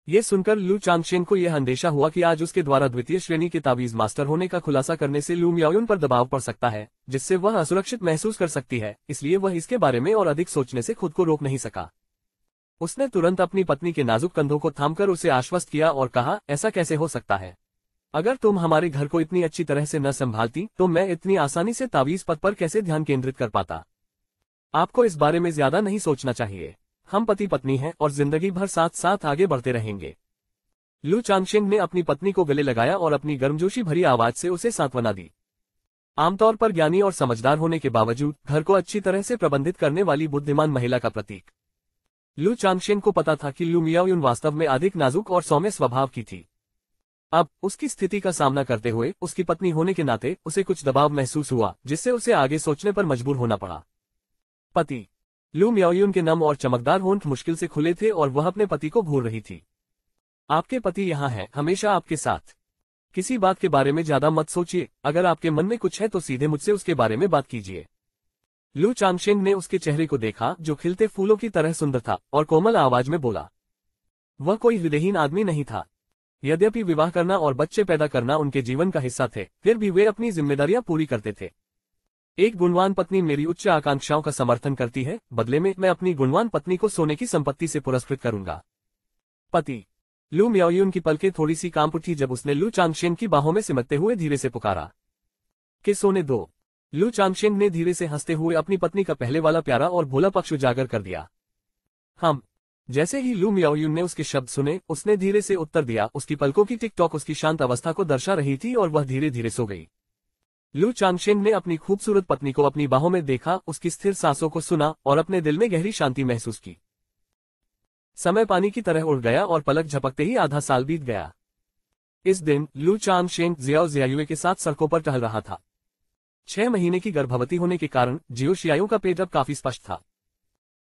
[SPEAKER 1] ये सुनकर लू चांगशेन को यह अंदेशा हुआ कि आज उसके द्वारा द्वितीय श्रेणी के तावीज मास्टर होने का खुलासा करने से लू मियाओयुन पर दबाव पड़ सकता है, जिससे वह असुरक्षित महसूस कर सकती है, इसलिए वह इसके बारे में और अधिक सोचने से खुद को रोक नहीं सका। उसने तुरंत अपनी पत्नी के नाजुक कंधों को थामकर उसे आश्वस्त किया और कहा, ऐसा कैसे हो सकता है? अगर तुम हमारे घर को इतनी अच्छी तरह से न संभालती तो मैं इतनी आसानी से तावीज पद पर कैसे ध्यान केंद्रित कर पाता? आपको इस बारे में ज्यादा नहीं सोचना चाहिए। हम पति पत्नी हैं और जिंदगी भर साथ साथ आगे बढ़ते रहेंगे। लू चांगशेन ने अपनी पत्नी को गले लगाया और अपनी गर्मजोशी भरी आवाज से उसे सांत्वना दी। आमतौर पर ज्ञानी और समझदार होने के बावजूद घर को अच्छी तरह से प्रबंधित करने वाली बुद्धिमान महिला का प्रतीक। लू चांगशेन को पता था कि लू मियाओयुन वास्तव में अधिक नाजुक और सौम्य स्वभाव की थी। अब उसकी स्थिति का सामना करते हुए उसकी पत्नी होने के नाते उसे कुछ दबाव महसूस हुआ, जिससे उसे आगे सोचने पर मजबूर होना पड़ा। पति। लू मियाओयुन के नम और चमकदार होंठ मुश्किल से खुले थे और वह अपने पति को भूल रही थी। आपके पति यहाँ हैं, हमेशा आपके साथ। किसी बात के बारे में ज्यादा मत सोचिए, अगर आपके मन में कुछ है तो सीधे मुझसे उसके बारे में बात कीजिए। लू चांगशेन ने उसके चेहरे को देखा, जो खिलते फूलों की तरह सुंदर था, और कोमल आवाज में बोला। वह कोई हृदयहीन आदमी नहीं था। यद्यपि विवाह करना और बच्चे पैदा करना उनके जीवन का हिस्सा थे, फिर भी वे अपनी जिम्मेदारियां पूरी करते थे। एक गुणवान पत्नी मेरी उच्च आकांक्षाओं का समर्थन करती है, बदले में मैं अपनी गुणवान पत्नी को सोने की संपत्ति से पुरस्कृत करूंगा। पति। लू मियाओयुन की पलकें थोड़ी सी कांप उठी जब उसने लू चांगशेन की बाहों में सिमटते हुए धीरे से पुकारा कि सोने दो। लू चांगशेन ने धीरे से हंसते हुए अपनी पत्नी का पहले वाला प्यारा और भोला पक्ष उजागर कर दिया। हम। जैसे ही लू मियाओयुन ने उसके शब्द सुने, उसने धीरे से उत्तर दिया। उसकी पलकों की टिक टॉक उसकी शांत अवस्था को दर्शा रही थी और वह धीरे धीरे सो गई। लू चांगशेन ने अपनी खूबसूरत पत्नी को अपनी बाहों में देखा, उसकी स्थिर सांसों को सुना और अपने दिल में गहरी शांति महसूस की। समय पानी की तरह उड़ गया और पलक झपकते ही आधा साल बीत गया। इस दिन लू चांगशेन जियाओ जियायुए के साथ सड़कों पर टहल रहा था। 6 महीने की गर्भवती होने के कारण जियो शियायु का पेट अब काफी स्पष्ट था,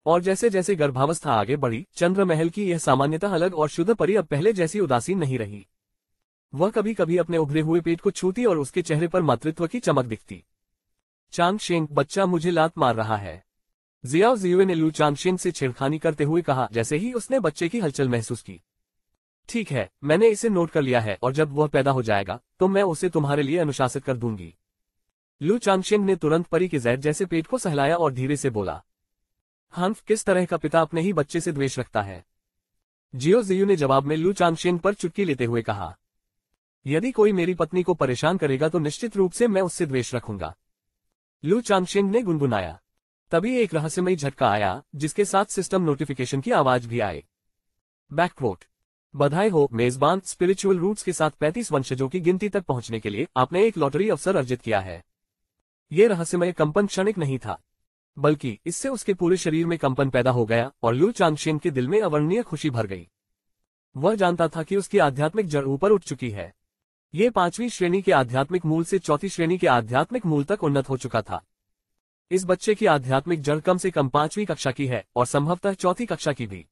[SPEAKER 1] और जैसे जैसे गर्भावस्था आगे बढ़ी, चंद्रमहल की यह सामान्यतः अलग और शुद्ध परी अब पहले जैसी उदासीन नहीं रही। वह कभी कभी अपने उभरे हुए पेट को छूती और उसके चेहरे पर मातृत्व की चमक दिखती। चांगशेन, बच्चा मुझे लात मार रहा है, जियाओ जियुए ने लू चांगशेन से छेड़खानी करते हुए कहा, जैसे ही उसने बच्चे की हलचल महसूस की। ठीक है, मैंने इसे नोट कर लिया है और जब वह पैदा हो जाएगा तो मैं उसे तुम्हारे लिए अनुशासित कर दूंगी। लू चांगशेन ने तुरंत परी के जैद जैसे पेट को सहलाया और धीरे से बोला। हंफ, किस तरह का पिता अपने ही बच्चे से द्वेष रखता है? जियो जियू ने जवाब में लू चांगशेन पर चुटकी लेते हुए कहा। यदि कोई मेरी पत्नी को परेशान करेगा तो निश्चित रूप से मैं उससे द्वेष रखूंगा, लू चांगशेन ने गुनगुनाया। तभी एक रहस्यमयी झटका आया, जिसके साथ सिस्टम नोटिफिकेशन की आवाज भी आई। बैकवोट। बधाई हो मेजबान, स्पिरिचुअल रूट्स के साथ 35 वंशजों की गिनती तक पहुंचने के लिए आपने एक लॉटरी अवसर अर्जित किया है। ये रहस्यमय कंपन क्षणिक नहीं था, बल्कि इससे उसके पूरे शरीर में कंपन पैदा हो गया और लू चांगशेन के दिल में अवर्णनीय खुशी भर गई। वह जानता था कि उसकी आध्यात्मिक जड़ ऊपर उठ चुकी है। ये 5वीं श्रेणी के आध्यात्मिक मूल से 4थी श्रेणी के आध्यात्मिक मूल तक उन्नत हो चुका था। इस बच्चे की आध्यात्मिक जड़ कम से कम 5वीं कक्षा की है और संभवतः 4थी कक्षा की भी।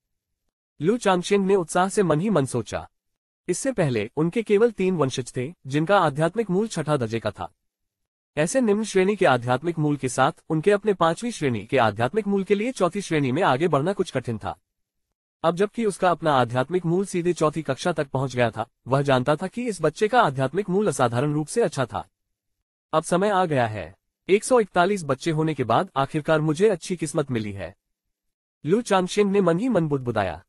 [SPEAKER 1] लू चांगशेन ने उत्साह से मन ही मन सोचा। इससे पहले उनके केवल 3 वंशज थे, जिनका आध्यात्मिक मूल 6ठा दर्जे का था। ऐसे निम्न श्रेणी के आध्यात्मिक मूल के साथ उनके अपने 5वीं श्रेणी के आध्यात्मिक मूल के लिए 4थी श्रेणी में आगे बढ़ना कुछ कठिन था। अब जबकि उसका अपना आध्यात्मिक मूल सीधे 4थी कक्षा तक पहुंच गया था, वह जानता था कि इस बच्चे का आध्यात्मिक मूल असाधारण रूप से अच्छा था। अब समय आ गया है। 141 बच्चे होने के बाद आखिरकार मुझे अच्छी किस्मत मिली है, लू चांगशेंग ने मन ही मन बुदबुदाया।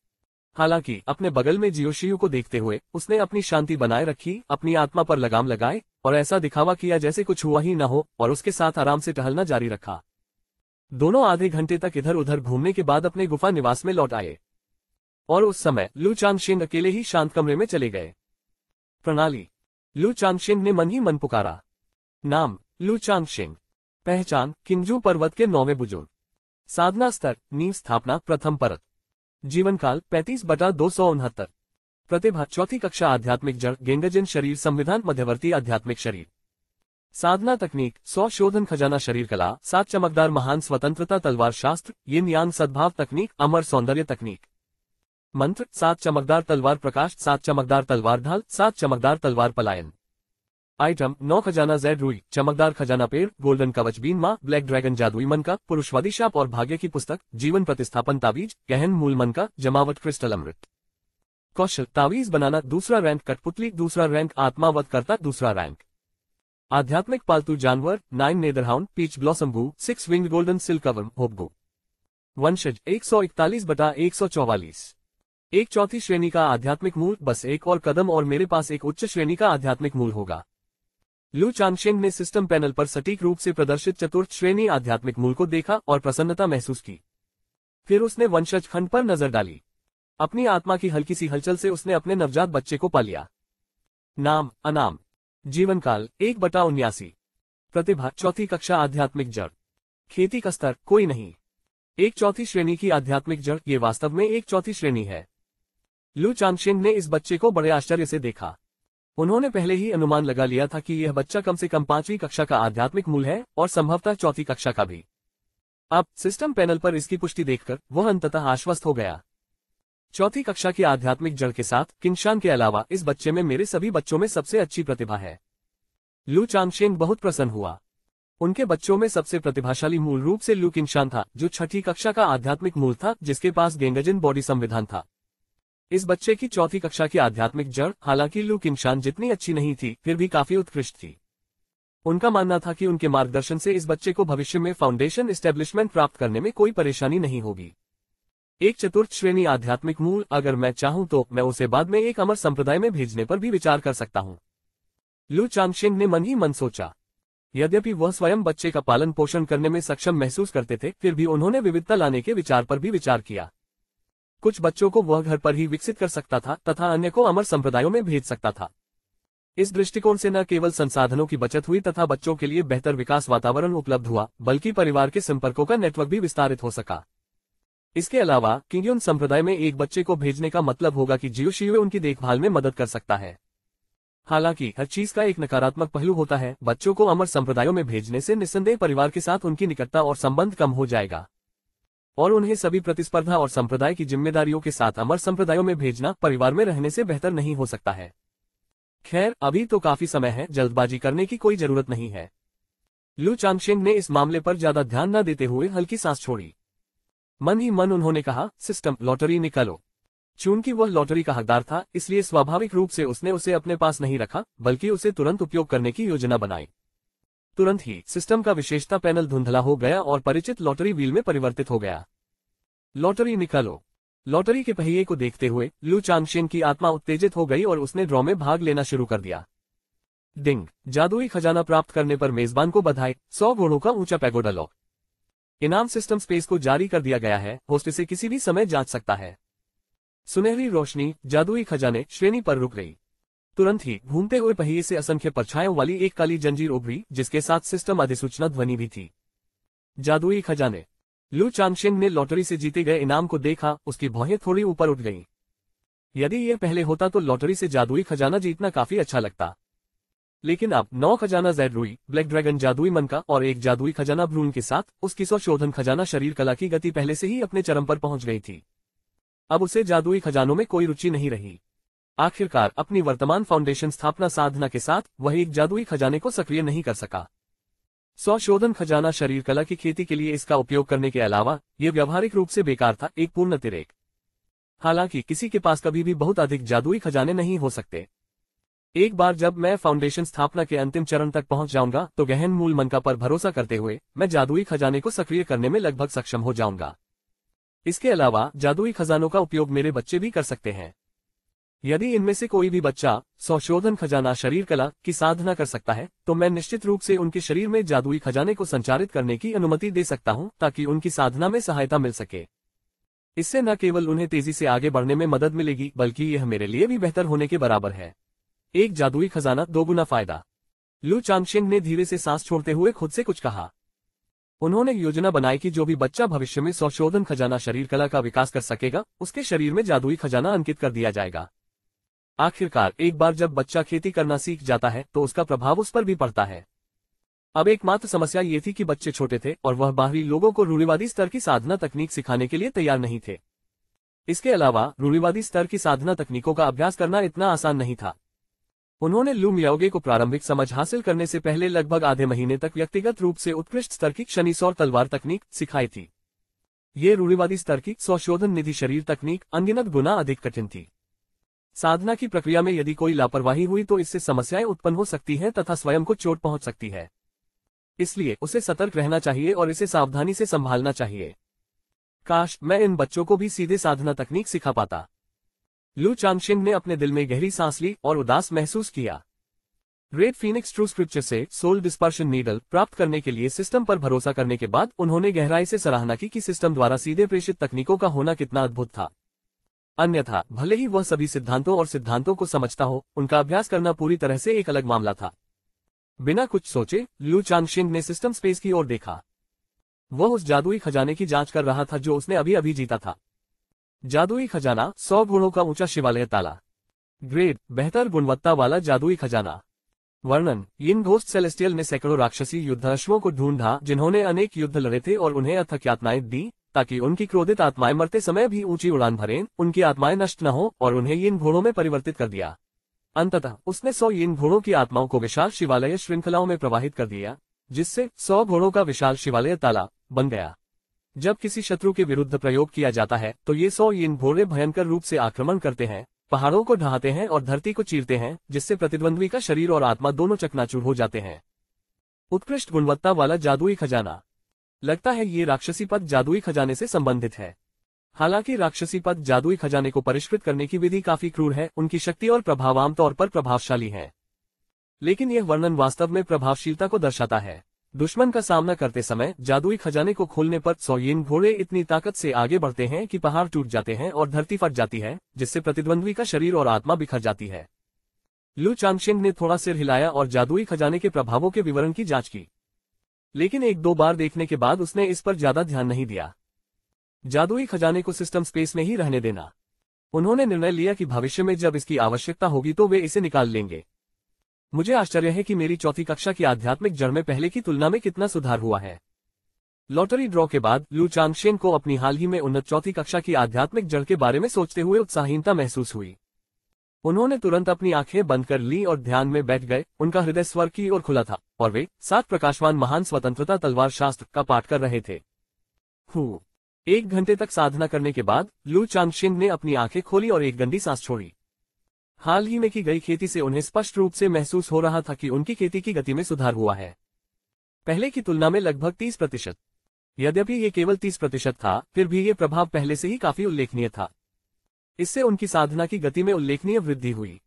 [SPEAKER 1] हालांकि अपने बगल में जियोशियू को देखते हुए उसने अपनी शांति बनाए रखी, अपनी आत्मा पर लगाम लगाए और ऐसा दिखावा किया जैसे कुछ हुआ ही न हो, और उसके साथ आराम से टहलना जारी रखा। दोनों आधे घंटे तक इधर उधर घूमने के बाद अपने गुफा निवास में लौट आए और उस समय लू चांगशेंग अकेले ही शांत कमरे में चले गए। प्रणाली, लू चांगशेंग ने मन ही मन पुकारा। नाम, लू चांगशेंग। पहचान, किंगजू पर्वत के 9वें बुजुर्ग। साधना स्तर, नींव स्थापना प्रथम परत। जीवन काल 35/269। प्रतिभा, चौथी कक्षा आध्यात्मिक जड़ गेंगजन शरीर संविधान मध्यवर्ती आध्यात्मिक शरीर। साधना तकनीक, 100 शोधन खजाना शरीर कला, 7 चमकदार महान स्वतंत्रता तलवार शास्त्र यिन यांग सद्भाव तकनीक अमर सौंदर्य तकनीक। मंत्र, 7 चमकदार तलवार प्रकाश, 7 चमकदार तलवार ढाल, 7 चमकदार तलवार पलायन। आइटम, 9 खजाना जैड रुई, चमकदार खजाना पेड़, गोल्डन कवच बीन माँ, ब्लैक ड्रैगन जादुई मन का, पुरुषवादी शाप और भाग्य की पुस्तक, जीवन प्रतिस्थापन ताबीज, गहन मूल मन का, जमावट क्रिस्टल अमृत। कौशल, तावीज बनाना दूसरा रैंक, कठपुतली दूसरा रैंक, आत्मावत करता दूसरा रैंक। आध्यात्मिक पालतू जानवर, 9 नेदरहाउंड, पीच ब्लॉसम गू, 6 विंग्ड गोल्डन सिल्कवर्म होपगू। वंशज, 141/144। एक चौथी श्रेणी का आध्यात्मिक मूल, बस एक और कदम और मेरे पास एक उच्च श्रेणी का आध्यात्मिक मूल होगा। लू चांगशेंग ने सिस्टम पैनल पर सटीक रूप से प्रदर्शित चतुर्थ श्रेणी आध्यात्मिक मूल को देखा और प्रसन्नता महसूस की। फिर उसने वंशज खंड पर नजर डाली। अपनी आत्मा की हल्की सी हलचल से उसने अपने नवजात बच्चे को पा लिया। नाम, अनाम। जीवन काल 1/79। प्रतिभा, चौथी कक्षा आध्यात्मिक जड़। खेती का स्तर, कोई नहीं। एक चौथी श्रेणी की आध्यात्मिक जड़, ये वास्तव में एक चौथी श्रेणी है। लू चांगशेंग ने इस बच्चे को बड़े आश्चर्य से देखा। उन्होंने पहले ही अनुमान लगा लिया था कि यह बच्चा कम से कम 5वीं कक्षा का आध्यात्मिक मूल है और संभवतः चौथी कक्षा का भी। अब सिस्टम पैनल पर इसकी पुष्टि देखकर वह अंततः आश्वस्त हो गया। चौथी कक्षा की आध्यात्मिक जड़ के साथ किंगशान के अलावा इस बच्चे में मेरे सभी बच्चों में सबसे अच्छी प्रतिभा है। लू चांगशेंग बहुत प्रसन्न हुआ। उनके बच्चों में सबसे प्रतिभाशाली मूल रूप से लू किंगशान था, जो छठी कक्षा का आध्यात्मिक मूल था, जिसके पास गेंगजन बॉडी संविधान था। इस बच्चे की चौथी कक्षा की आध्यात्मिक जड़, हालांकि लू किंगशान जितनी अच्छी नहीं थी, फिर भी काफी उत्कृष्ट थी। उनका मानना था कि उनके मार्गदर्शन से इस बच्चे को भविष्य में फाउंडेशन एस्टेब्लिशमेंट प्राप्त करने में कोई परेशानी नहीं होगी। एक चतुर्थ श्रेणी आध्यात्मिक मूल, अगर मैं चाहूं तो मैं उसे बाद में एक अमर संप्रदाय में भेजने पर भी विचार कर सकता हूं। लू चांगशेंग ने मन ही मन सोचा। यद्यपि वह स्वयं बच्चे का पालन पोषण करने में सक्षम महसूस करते थे, फिर भी उन्होंने विविधता लाने के विचार पर भी विचार किया। कुछ बच्चों को वह घर पर ही विकसित कर सकता था तथा अन्य को अमर संप्रदायों में भेज सकता था। इस दृष्टिकोण से न केवल संसाधनों की बचत हुई तथा बच्चों के लिए बेहतर विकास वातावरण उपलब्ध हुआ, बल्कि परिवार के संपर्कों का नेटवर्क भी विस्तारित हो सका। इसके अलावा किंगयुन संप्रदाय में एक बच्चे को भेजने का मतलब होगा कि जियोशियुए उनकी देखभाल में मदद कर सकता है। हालांकि हर चीज का एक नकारात्मक पहलू होता है। बच्चों को अमर संप्रदायों में भेजने से निस्संदेह परिवार के साथ उनकी निकटता और संबंध कम हो जाएगा, और उन्हें सभी प्रतिस्पर्धा और संप्रदाय की जिम्मेदारियों के साथ अमर संप्रदायों में भेजना परिवार में रहने से बेहतर नहीं हो सकता है। खैर, अभी तो काफी समय है, जल्दबाजी करने की कोई जरूरत नहीं है। लू चांगशेंग ने इस मामले पर ज्यादा ध्यान न देते हुए हल्की सांस छोड़ी। मन ही मन उन्होंने कहा, सिस्टम, लॉटरी निकालो। चूंकि वह लॉटरी का हकदार था, इसलिए स्वाभाविक रूप से उसने उसे अपने पास नहीं रखा, बल्कि उसे तुरंत उपयोग करने की योजना बनाई। तुरंत ही सिस्टम का विशेषता पैनल धुंधला हो गया और परिचित लॉटरी व्हील में परिवर्तित हो गया। लॉटरी निकालो। लॉटरी के पहिए को देखते हुए लू चांगशेंग की आत्मा उत्तेजित हो गई और उसने ड्रॉ में भाग लेना शुरू कर दिया। डिंग, जादुई खजाना प्राप्त करने पर मेजबान को बधाई। 100 घोड़ों का ऊंचा पैगोडा लॉक। इनाम सिस्टम स्पेस को जारी कर दिया गया है, होस्ट इसे किसी भी समय जांच सकता है। सुनहरी रोशनी, जादुई खजाने श्रेणी पर रुक गई। तुरंत ही घूमते हुए पहिए से असंख्य परछाइयों वाली एक काली जंजीर उभरी, जिसके साथ सिस्टम अधिसूचना ध्वनि भी थी। जादुई खजाने। लू चांगशेंग ने लॉटरी से जीते गए इनाम को देखा, उसकी भौहें थोड़ी ऊपर उठ गईं। यदि यह पहले होता तो लॉटरी से जादुई खजाना जीतना काफी अच्छा लगता, लेकिन अब 9 खजाना जैड रुई, ब्लैक ड्रैगन जादुई मन का और एक जादुई खजाना भ्रूण के साथ उसकी 100 शोधन खजाना शरीर कला की गति पहले से ही अपने चरम पर पहुंच गई थी। अब उसे जादुई खजानों में कोई रुचि नहीं रही। आखिरकार अपनी वर्तमान फाउंडेशन स्थापना साधना के साथ वह एक जादुई खजाने को सक्रिय नहीं कर सका। 100 शोधन खजाना शरीर कला की खेती के लिए इसका उपयोग करने के अलावा यह व्यावहारिक रूप से बेकार था, एक पूर्ण अतिरेक। हालांकि किसी के पास कभी भी बहुत अधिक जादुई खजाने नहीं हो सकते। एक बार जब मैं फाउंडेशन स्थापना के अंतिम चरण तक पहुंच जाऊंगा तो गहन मूल मंत्र पर भरोसा करते हुए मैं जादुई खजाने को सक्रिय करने में लगभग सक्षम हो जाऊंगा। इसके अलावा जादुई खजानों का उपयोग मेरे बच्चे भी कर सकते हैं। यदि इनमें से कोई भी बच्चा संशोधन खजाना शरीर कला की साधना कर सकता है तो मैं निश्चित रूप से उनके शरीर में जादुई खजाने को संचारित करने की अनुमति दे सकता हूं ताकि उनकी साधना में सहायता मिल सके। इससे न केवल उन्हें तेजी से आगे बढ़ने में मदद मिलेगी बल्कि यह मेरे लिए भी बेहतर होने के बराबर है। एक जादुई खजाना दोगुना फायदा। लू चांगशेंग ने धीरे से सांस छोड़ते हुए खुद से कुछ कहा। उन्होंने योजना बनाई कि जो भी बच्चा भविष्य में संशोधन खजाना शरीर कला का विकास कर सकेगा उसके शरीर में जादुई खजाना अंकित कर दिया जाएगा। आखिरकार एक बार जब बच्चा खेती करना सीख जाता है तो उसका प्रभाव उस पर भी पड़ता है। अब एकमात्र समस्या ये थी कि बच्चे छोटे थे और वह बाहरी लोगों को रूढ़िवादी स्तर की साधना तकनीक सिखाने के लिए तैयार नहीं थे। इसके अलावा रूढ़िवादी स्तर की साधना तकनीकों का अभ्यास करना इतना आसान नहीं था। उन्होंने लू मियाओगे को प्रारंभिक समझ हासिल करने से पहले लगभग आधे महीने तक व्यक्तिगत रूप से उत्कृष्ट स्तर की शनिसौर तलवार तकनीक सिखाई थी। ये रूढ़िवादी स्तर की संशोधन निधि शरीर तकनीक अनगिनत गुना अधिक कठिन थी। साधना की प्रक्रिया में यदि कोई लापरवाही हुई तो इससे समस्याएं उत्पन्न हो सकती हैं तथा स्वयं को चोट पहुंच सकती है। इसलिए उसे सतर्क रहना चाहिए और इसे सावधानी से संभालना चाहिए। काश मैं इन बच्चों को भी सीधे साधना तकनीक सिखा पाता। लू चांगशेंग ने अपने दिल में गहरी सांस ली और उदास महसूस किया। रेड फीनिक्स ट्रू स्क्रिप्चर से सोल डिस्पर्शन नीडल प्राप्त करने के लिए सिस्टम पर भरोसा करने के बाद उन्होंने गहराई से सराहना की कि सिस्टम द्वारा सीधे प्रेषित तकनीकों का होना कितना अद्भुत था। अन्यथा भले ही वह सभी सिद्धांतों को समझता हो, उनका अभ्यास करना पूरी तरह से एक अलग मामला था। बिना कुछ सोचे लू चांगशेंग ने सिस्टम स्पेस की ओर देखा। वह उस जादुई खजाने की जांच कर रहा था जो उसने अभी अभी जीता था। जादुई खजाना 100 गुणों का ऊंचा शिवालय ताला। ग्रेड बेहतर गुणवत्ता वाला जादुई खजाना। वर्णन यिन घोस्ट सेलेस्टियल ने सैकड़ों राक्षसी युद्धाश्वों को ढूंढा जिन्होंने अनेक युद्ध लड़े थे और उन्हें अथक यातनाएं दी ताकि उनकी क्रोधित आत्माएं मरते समय भी ऊंची उड़ान भरें, उनकी आत्माएं नष्ट न हो, और उन्हें यिन घोड़ों में परिवर्तित कर दिया। अंततः उसने 100 यिन घोड़ों की आत्माओं को विशाल शिवालय श्रृंखलाओं में प्रवाहित कर दिया, जिससे 100 घोड़ों का विशाल शिवालय ताला बन गया। जब किसी शत्रु के विरुद्ध प्रयोग किया जाता है तो ये 100 यिन घोड़े भयंकर रूप से आक्रमण करते हैं, पहाड़ों को ढहाते हैं और धरती को चीरते हैं, जिससे प्रतिद्वंद्वी का शरीर और आत्मा दोनों चकनाचूर हो जाते हैं। उत्कृष्ट गुणवत्ता वाला जादुई खजाना। लगता है ये राक्षसी पद जादुई खजाने से संबंधित है। हालांकि राक्षसी पद जादुई खजाने को परिष्कृत करने की विधि काफी क्रूर है, उनकी शक्ति और प्रभाव आमतौर पर प्रभावशाली है, लेकिन यह वर्णन वास्तव में प्रभावशीलता को दर्शाता है। दुश्मन का सामना करते समय जादुई खजाने को खोलने पर 100 यिन घोड़े इतनी ताकत से आगे बढ़ते हैं कि पहाड़ टूट जाते हैं और धरती फट जाती है, जिससे प्रतिद्वंद्वी का शरीर और आत्मा बिखर जाती है। लू चांगशेंग ने थोड़ा सिर हिलाया और जादुई खजाने के प्रभावों के विवरण की जांच की, लेकिन एक दो बार देखने के बाद उसने इस पर ज्यादा ध्यान नहीं दिया। जादुई खजाने को सिस्टम स्पेस में ही रहने देना। उन्होंने निर्णय लिया कि भविष्य में जब इसकी आवश्यकता होगी तो वे इसे निकाल लेंगे। मुझे आश्चर्य है कि मेरी चौथी कक्षा की आध्यात्मिक जड़ में पहले की तुलना में कितना सुधार हुआ है। लॉटरी ड्रॉ के बाद लू चांगशेंग को अपनी हाल ही में उन्नत चौथी कक्षा की आध्यात्मिक जड़ के बारे में सोचते हुए उत्साहहीनता महसूस हुई। उन्होंने तुरंत अपनी आंखें बंद कर ली और ध्यान में बैठ गए। उनका हृदय स्वर्ग की ओर खुला था और वे 7 प्रकाशवान महान स्वतंत्रता तलवार शास्त्र का पाठ कर रहे थे। 1 घंटे तक साधना करने के बाद लू चांगशेंग ने अपनी आंखें खोली और एक गंदी सांस छोड़ी। हाल ही में की गई खेती से उन्हें स्पष्ट रूप से महसूस हो रहा था कि उनकी खेती की गति में सुधार हुआ है, पहले की तुलना में लगभग 30%। यद्यपि ये केवल 30% था, फिर भी ये प्रभाव पहले से ही काफी उल्लेखनीय था। इससे उनकी साधना की गति में उल्लेखनीय वृद्धि हुई।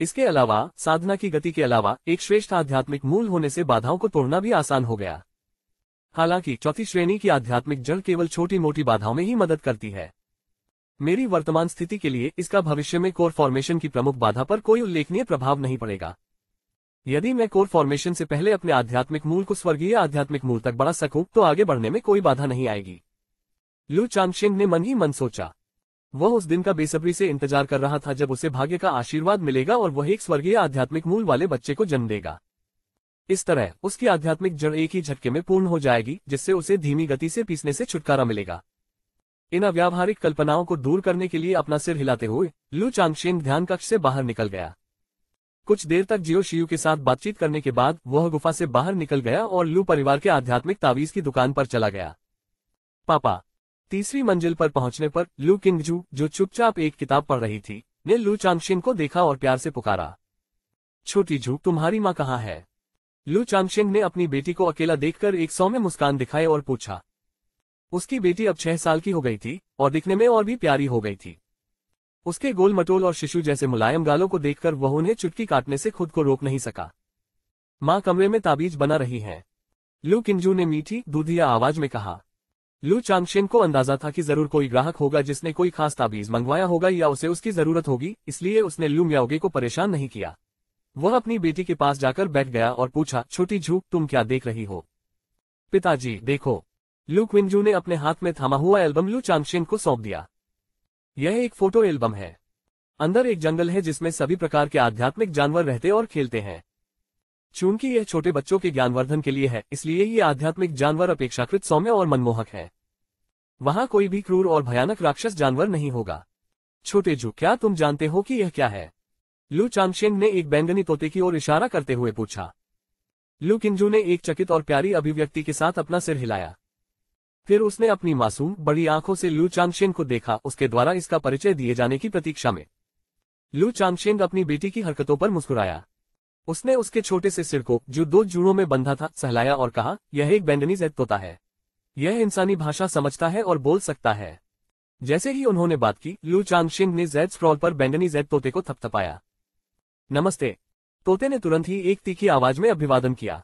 [SPEAKER 1] इसके अलावा साधना की गति के अलावा एक श्रेष्ठ आध्यात्मिक मूल होने से बाधाओं को तोड़ना भी आसान हो गया। हालांकि चौथी श्रेणी की आध्यात्मिक जड़ केवल छोटी मोटी बाधाओं में ही मदद करती है। मेरी वर्तमान स्थिति के लिए इसका भविष्य में कोर फॉर्मेशन की प्रमुख बाधा पर कोई उल्लेखनीय प्रभाव नहीं पड़ेगा। यदि मैं कोर फॉर्मेशन से पहले अपने आध्यात्मिक मूल को स्वर्गीय आध्यात्मिक मूल तक बढ़ा सकूं तो आगे बढ़ने में कोई बाधा नहीं आएगी। लू चांगशेंग ने मन ही मन सोचा। वह उस दिन का बेसब्री से इंतजार कर रहा था जब उसे भाग्य का आशीर्वाद मिलेगा और वह एक स्वर्गीय आध्यात्मिक मूल वाले बच्चे को जन्म देगा। इस तरह उसकी आध्यात्मिक जड़ एक ही झटके में पूर्ण हो जाएगी, जिससे उसे धीमी गति से पीसने से छुटकारा मिलेगा। इन अव्यावहारिक कल्पनाओं को दूर करने के लिए अपना सिर हिलाते हुए लू चांगशेंग ध्यान कक्ष से बाहर निकल गया। कुछ देर तक जियो शियू के साथ बातचीत करने के बाद वह गुफा से बाहर निकल गया और लू परिवार के आध्यात्मिक तावीज की दुकान पर चला गया। पापा। तीसरी मंजिल पर पहुंचने पर लू किंगजू, जो चुपचाप एक किताब पढ़ रही थी, ने लू चांगशेंग को देखा और प्यार से पुकारा। छोटी झू, तुम्हारी माँ कहाँ है? लू चांगशेंग ने अपनी बेटी को अकेला देखकर एक सौम्य मुस्कान दिखाए और पूछा। उसकी बेटी अब 6 साल की हो गई थी और दिखने में और भी प्यारी हो गई थी। उसके गोल मटोल और शिशु जैसे मुलायम गालों को देखकर वह उन्हें चुटकी काटने से खुद को रोक नहीं सका। माँ कमरे में ताबीज बना रही हैं। लू किंजू ने मीठी दूधिया आवाज में कहा। लू चांगशेन को अंदाजा था कि जरूर कोई ग्राहक होगा जिसने कोई खास ताबीज मंगवाया होगा या उसे उसकी जरूरत होगी, इसलिए उसने लू म्याओगे को परेशान नहीं किया। वह अपनी बेटी के पास जाकर बैठ गया और पूछा, छोटी झू, तुम क्या देख रही हो? पिताजी, देखो। लू क्विंजू ने अपने हाथ में थामा हुआ एल्बम लू चांगशेन को सौंप दिया। यह एक फोटो एल्बम है। अंदर एक जंगल है जिसमें सभी प्रकार के आध्यात्मिक जानवर रहते और खेलते हैं। चूंकि यह छोटे बच्चों के ज्ञानवर्धन के लिए है, इसलिए ये आध्यात्मिक जानवर अपेक्षाकृत सौम्य और मनमोहक है। वहां कोई भी क्रूर और भयानक राक्षस जानवर नहीं होगा। छोटे झू, क्या तुम जानते हो कि यह क्या है? लू चांगशेन ने एक बैंगनी तोते की ओर इशारा करते हुए पूछा। लू किंजू ने एक चकित और प्यारी अभिव्यक्ति के साथ अपना सिर हिलाया। फिर उसने अपनी मासूम बड़ी आंखों से लू चांगशेन को देखा, उसके द्वारा इसका परिचय दिए जाने की प्रतीक्षा में। लू चांगशेन अपनी बेटी की हरकतों पर मुस्कुराया। उसने उसके छोटे से सिर को, जो 2 जूड़ों में बंधा था, सहलाया और कहा, यह एक बैंगनी जैद तोता है। यह इंसानी भाषा समझता है और बोल सकता है। जैसे ही उन्होंने बात की, लू चांगशेन ने जैद स्क्रॉल पर बैंगनी जैद तोते को थपथपाया। नमस्ते। तोते ने तुरंत ही एक तीखी आवाज में अभिवादन किया।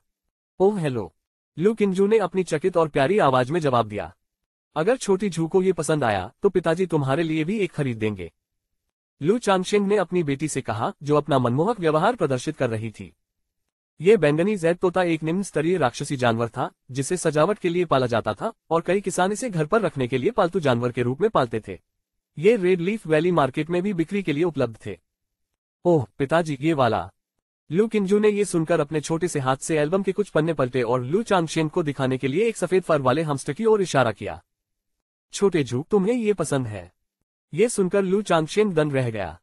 [SPEAKER 1] Oh hello. लू किंजू ने अपनी चकित और प्यारी आवाज में जवाब दिया। अगर छोटी झू को ये पसंद आया तो पिताजी तुम्हारे लिए भी एक खरीद देंगे। लू चांगशेन ने अपनी बेटी से कहा, जो अपना मनमोहक व्यवहार प्रदर्शित कर रही थी। ये बैंगनी जैद तोता एक निम्न स्तरीय राक्षसी जानवर था, जिसे सजावट के लिए पाला जाता था और कई किसान इसे घर पर रखने के लिए पालतू जानवर के रूप में पालते थे। ये रेड लीफ वैली मार्केट में भी बिक्री के लिए उपलब्ध थे। ओह पिताजी, ये वाला। लू किंजू ने ये सुनकर अपने छोटे से हाथ से एल्बम के कुछ पन्ने पलटे और लू चांगशेन को दिखाने के लिए एक सफेद फर वाले हमस्टर की ओर इशारा किया। छोटे झू, तुम्हें ये पसंद है? ये सुनकर लू चांगशेन दंग रह गया।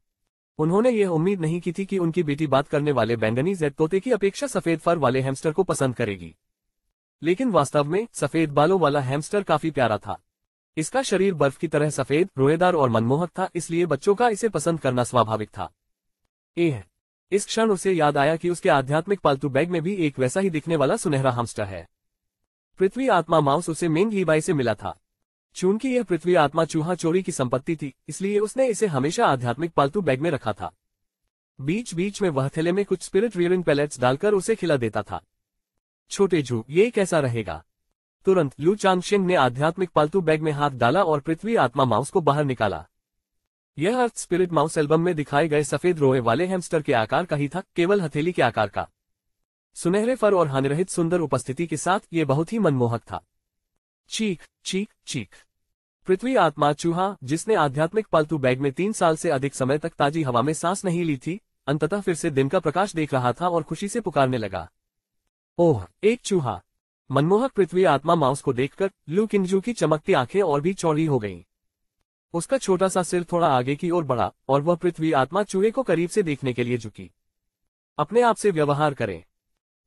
[SPEAKER 1] उन्होंने ये उम्मीद नहीं की थी कि उनकी बेटी बात करने वाले बैंगनी जैद तोते की अपेक्षा सफेद फर वाले हैमस्टर को पसंद करेगी। लेकिन वास्तव में सफेद बालों वाला हैमस्टर काफी प्यारा था। इसका शरीर बर्फ की तरह सफेद, रोएदार और मनमोहक था, इसलिए बच्चों का इसे पसंद करना स्वाभाविक था। इस क्षण उसे याद आया कि उसके आध्यात्मिक पालतू बैग में भी एक वैसा ही दिखने वाला सुनहरा हैमस्टर है। पृथ्वी आत्मा माउस उसे मेंग लीबाई से मिला था। चूंकि यह पृथ्वी आत्मा चूहा चोरी की संपत्ति थी, इसलिए उसने इसे हमेशा आध्यात्मिक पालतू बैग में रखा था। बीच बीच में वह थैले में कुछ स्पिरिट रियरिंग पैलेट्स डालकर उसे खिला देता था। छोटे झू, ये कैसा रहेगा? तुरंत लू चांगशेन ने आध्यात्मिक पालतू बैग में हाथ डाला और पृथ्वी आत्मा माउस को बाहर निकाला। यह अर्थ स्पिरिट माउस एल्बम में दिखाए गए सफेद रोए वाले हैमस्टर के आकार का ही था, केवल हथेली के आकार का। सुनहरे फर और हानिरहित सुंदर उपस्थिति के साथ ये बहुत ही मनमोहक था। चीख चीख चीख। पृथ्वी आत्मा चूहा, जिसने आध्यात्मिक पालतू बैग में 3 साल से अधिक समय तक ताजी हवा में सांस नहीं ली थी, अंततः फिर से दिन का प्रकाश देख रहा था और खुशी से पुकारने लगा। ओह, एक चूहा। मनमोहक पृथ्वी आत्मा माउस को देखकर लू किंजू की चमकती आंखें और भी चौड़ी हो गईं। उसका छोटा सा सिर थोड़ा आगे की ओर बढ़ा और वह पृथ्वी आत्मा चूहे को करीब से देखने के लिए झुकी। अपने आप से व्यवहार करें।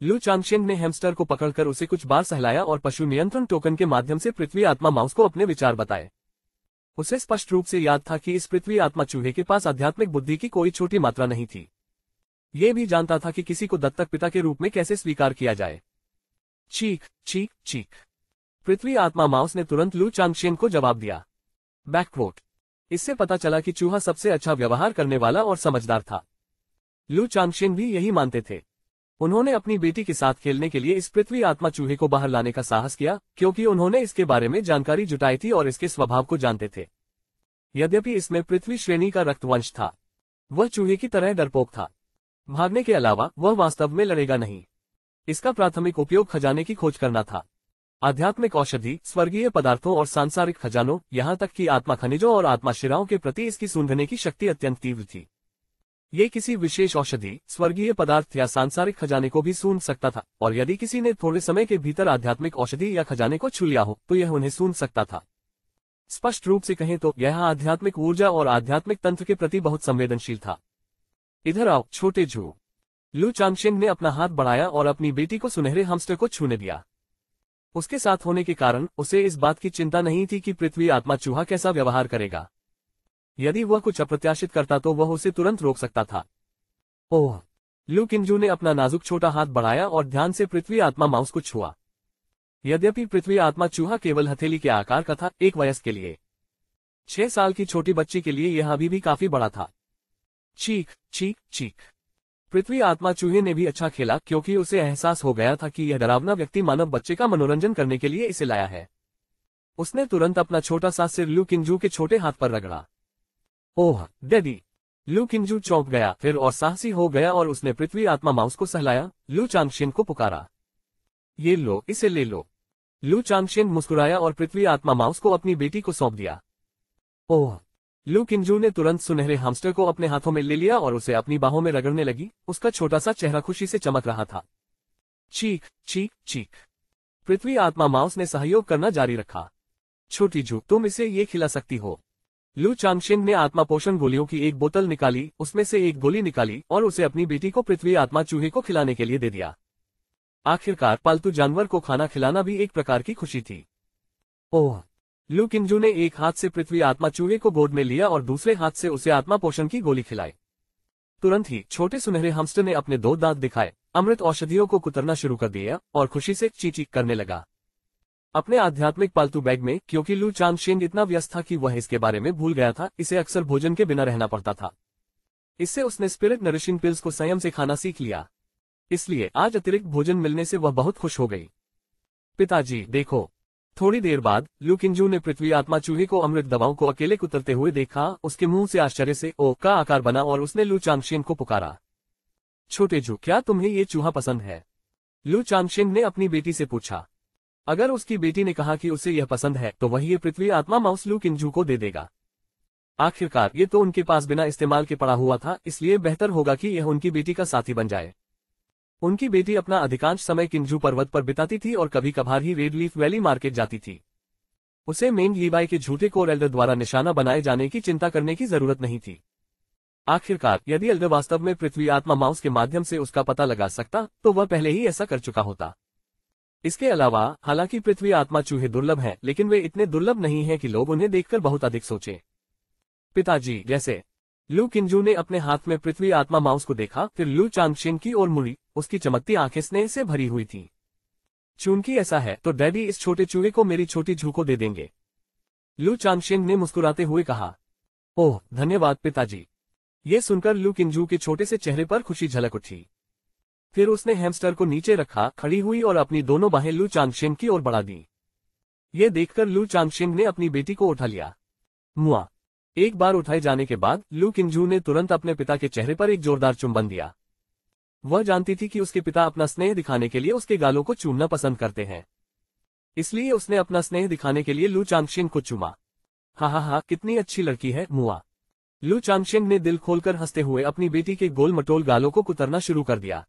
[SPEAKER 1] लू चांगशेन ने हैमस्टर को पकड़कर उसे कुछ बार सहलाया और पशु नियंत्रण टोकन के माध्यम से पृथ्वी आत्मा माउस को अपने विचार बताए। उसे स्पष्ट रूप से याद था कि इस पृथ्वी आत्मा चूहे के पास आध्यात्मिक बुद्धि की कोई छोटी मात्रा नहीं थी। ये भी जानता था कि किसी को दत्तक पिता के रूप में कैसे स्वीकार किया जाए। चीख चीख चीख। पृथ्वी आत्मा माउस ने तुरंत लू चांगशेन को जवाब दिया। बैकवोट। इससे पता चला कि चूहा सबसे अच्छा व्यवहार करने वाला और समझदार था। लू चांगशेन भी यही मानते थे। उन्होंने अपनी बेटी के साथ खेलने के लिए इस पृथ्वी आत्मा चूहे को बाहर लाने का साहस किया, क्योंकि उन्होंने इसके बारे में जानकारी जुटाई थी और इसके स्वभाव को जानते थे। यद्यपि इसमें पृथ्वी श्रेणी का रक्तवंश था, वह चूहे की तरह डरपोक था। भागने के अलावा वह वास्तव में लड़ेगा नहीं। इसका प्राथमिक उपयोग खजाने की खोज करना था। आध्यात्मिक औषधि, स्वर्गीय पदार्थों और सांसारिक खजानों, यहाँ तक कि आत्मा खनिजों और आत्मा शिराओं के प्रति इसकी सूंघने की शक्ति अत्यंत तीव्र थी। ये किसी विशेष औषधि, स्वर्गीय पदार्थ या सांसारिक खजाने को भी सूंघ सकता था, और यदि किसी ने थोड़े समय के भीतर आध्यात्मिक औषधि या खजाने को छू लिया हो तो यह उन्हें सूंघ सकता था। स्पष्ट रूप से कहें तो यह आध्यात्मिक ऊर्जा और आध्यात्मिक तंत्र के प्रति बहुत संवेदनशील था। इधर आओ छोटे झू। लू चांगशेन ने अपना हाथ बढ़ाया और अपनी बेटी को सुनहरे हमस्टर को छूने दिया। उसके साथ होने के कारण उसे इस बात की चिंता नहीं थी कि पृथ्वी आत्मा चूहा कैसा व्यवहार करेगा। यदि वह कुछ अप्रत्याशित करता तो वह उसे तुरंत रोक सकता था। ओह, लू किंजू ने अपना नाजुक छोटा हाथ बढ़ाया और ध्यान से पृथ्वी आत्मा माउस को छुआ। यद्यपि पृथ्वी आत्मा चूहा केवल हथेली के आकार का था, एक वयस्क के लिए 6 साल की छोटी बच्ची के लिए यह अभी भी काफी बड़ा था। चीख चीख चीख। पृथ्वी आत्मा चूहे ने भी अच्छा खेला, क्योंकि उसे एहसास हो गया था कि यह डरावना व्यक्ति मानव बच्चे का मनोरंजन करने के लिए इसे लाया है। उसने तुरंत अपना छोटा सा सिर लू किंजू के छोटे हाथ पर रगड़ा। ओह डैडी! लू किंजू चौंक गया, फिर और साहसी हो गया और उसने पृथ्वी आत्मा माउस को सहलाया। लू चांगशिन को पुकारा, ये लो, इसे ले लो। लू चांगशिन मुस्कुराया और पृथ्वी आत्मा माउस को अपनी बेटी को सौंप दिया। ओह! लू किंजू ने तुरंत सुनहरे हैमस्टर को अपने हाथों में ले लिया और उसे अपनी बाहों में रगड़ने लगी। उसका छोटा सा चेहरा खुशी से चमक रहा था। चीख चीख चीख। पृथ्वी आत्मा माउस ने सहयोग करना जारी रखा। छोटी जू, तुम इसे ये खिला सकती हो। लू चांगशिन ने आत्मा पोषण गोलियों की एक बोतल निकाली, उसमें से एक गोली निकाली और उसे अपनी बेटी को पृथ्वी आत्मा चूहे को खिलाने के लिए दे दिया। आखिरकार पालतू जानवर को खाना खिलाना भी एक प्रकार की खुशी थी। ओह! लू किंजू ने एक हाथ से पृथ्वी आत्मा चूहे को गोद में लिया और दूसरे हाथ से उसे आत्मा पोषण की गोली खिलाई। तुरंत ही छोटे सुनहरे हैमस्टर ने अपने 2 दांत दिखाए, अमृत औषधियों को कुतरना शुरू कर दिया और खुशी से चींच करने लगा। अपने आध्यात्मिक पालतू बैग में, क्योंकि लू चांगशिन इतना व्यस्त था कि वह इसके बारे में भूल गया था, इसे अक्सर भोजन के बिना रहना पड़ता था। इससे उसने स्पिरिट नरिशिंग पिल्स को संयम से खाना सीख लिया। इसलिए आज अतिरिक्त भोजन मिलने से वह बहुत खुश हो गई। पिताजी देखो! थोड़ी देर बाद लू किंजू ने पृथ्वी आत्मा चूहे को अमृत दवाओं को अकेले कुतरते हुए देखा। उसके मुंह से आश्चर्य से ओ का आकार बना और उसने लू चांगशिन को पुकारा, छोटे जू, क्या तुम्हें ये चूहा पसंद है? लू चांगशिन ने अपनी बेटी से पूछा। अगर उसकी बेटी ने कहा कि उसे यह पसंद है, तो वह ये पृथ्वी आत्मा माउस लू किंजू को दे देगा। आखिरकार ये तो उनके पास बिना इस्तेमाल के पड़ा हुआ था, इसलिए बेहतर होगा कि यह उनकी बेटी का साथी बन जाए। उनकी बेटी अपना अधिकांश समय किंजू पर्वत पर बिताती थी और कभी कभार ही रेड लीफ वैली मार्केट जाती थी। उसे मेन लीवाई के झूठे कोर एल्डर द्वारा निशाना बनाए जाने की चिंता करने की जरूरत नहीं थी। आखिरकार यदि एल्डर वास्तव में पृथ्वी आत्मा माउस के माध्यम से उसका पता लगा सकता, तो वह पहले ही ऐसा कर चुका होता। इसके अलावा हालांकि पृथ्वी आत्मा चूहे दुर्लभ हैं, लेकिन वे इतने दुर्लभ नहीं हैं कि लोग उन्हें देखकर बहुत अधिक सोचें। पिताजी जैसे। लू किंजू ने अपने हाथ में पृथ्वी आत्मा माउस को देखा, फिर लू चांगशिन की ओर मुड़ी। उसकी चमकती आंखें स्नेह से भरी हुई थीं। चूंकि ऐसा है तो डैडी इस छोटे चूहे को मेरी छोटी जू को दे देंगे। लू चांगशिन ने मुस्कुराते हुए कहा। ओह धन्यवाद पिताजी। ये सुनकर लू किंजू के छोटे से चेहरे पर खुशी झलक उठी। फिर उसने हैमस्टर को नीचे रखा, खड़ी हुई और अपनी दोनों बाहें लू चांगशिन की ओर बढ़ा दी। ये देखकर लू चांगशिन ने अपनी बेटी को उठा लिया। मुआ। एक बार उठाए जाने के बाद लू किंजू ने तुरंत अपने पिता के चेहरे पर एक जोरदार चुंबन दिया। वह जानती थी कि उसके पिता अपना स्नेह दिखाने के लिए उसके गालों को चूमना पसंद करते हैं, इसलिए उसने अपना स्नेह दिखाने के लिए लू चांगशिन को चूमा। हा, कितनी अच्छी लड़की है मुआ। लू चांगशिन ने दिल खोलकर हंसते हुए अपनी बेटी के गोल मटोल गालों को कुतरना शुरू कर दिया।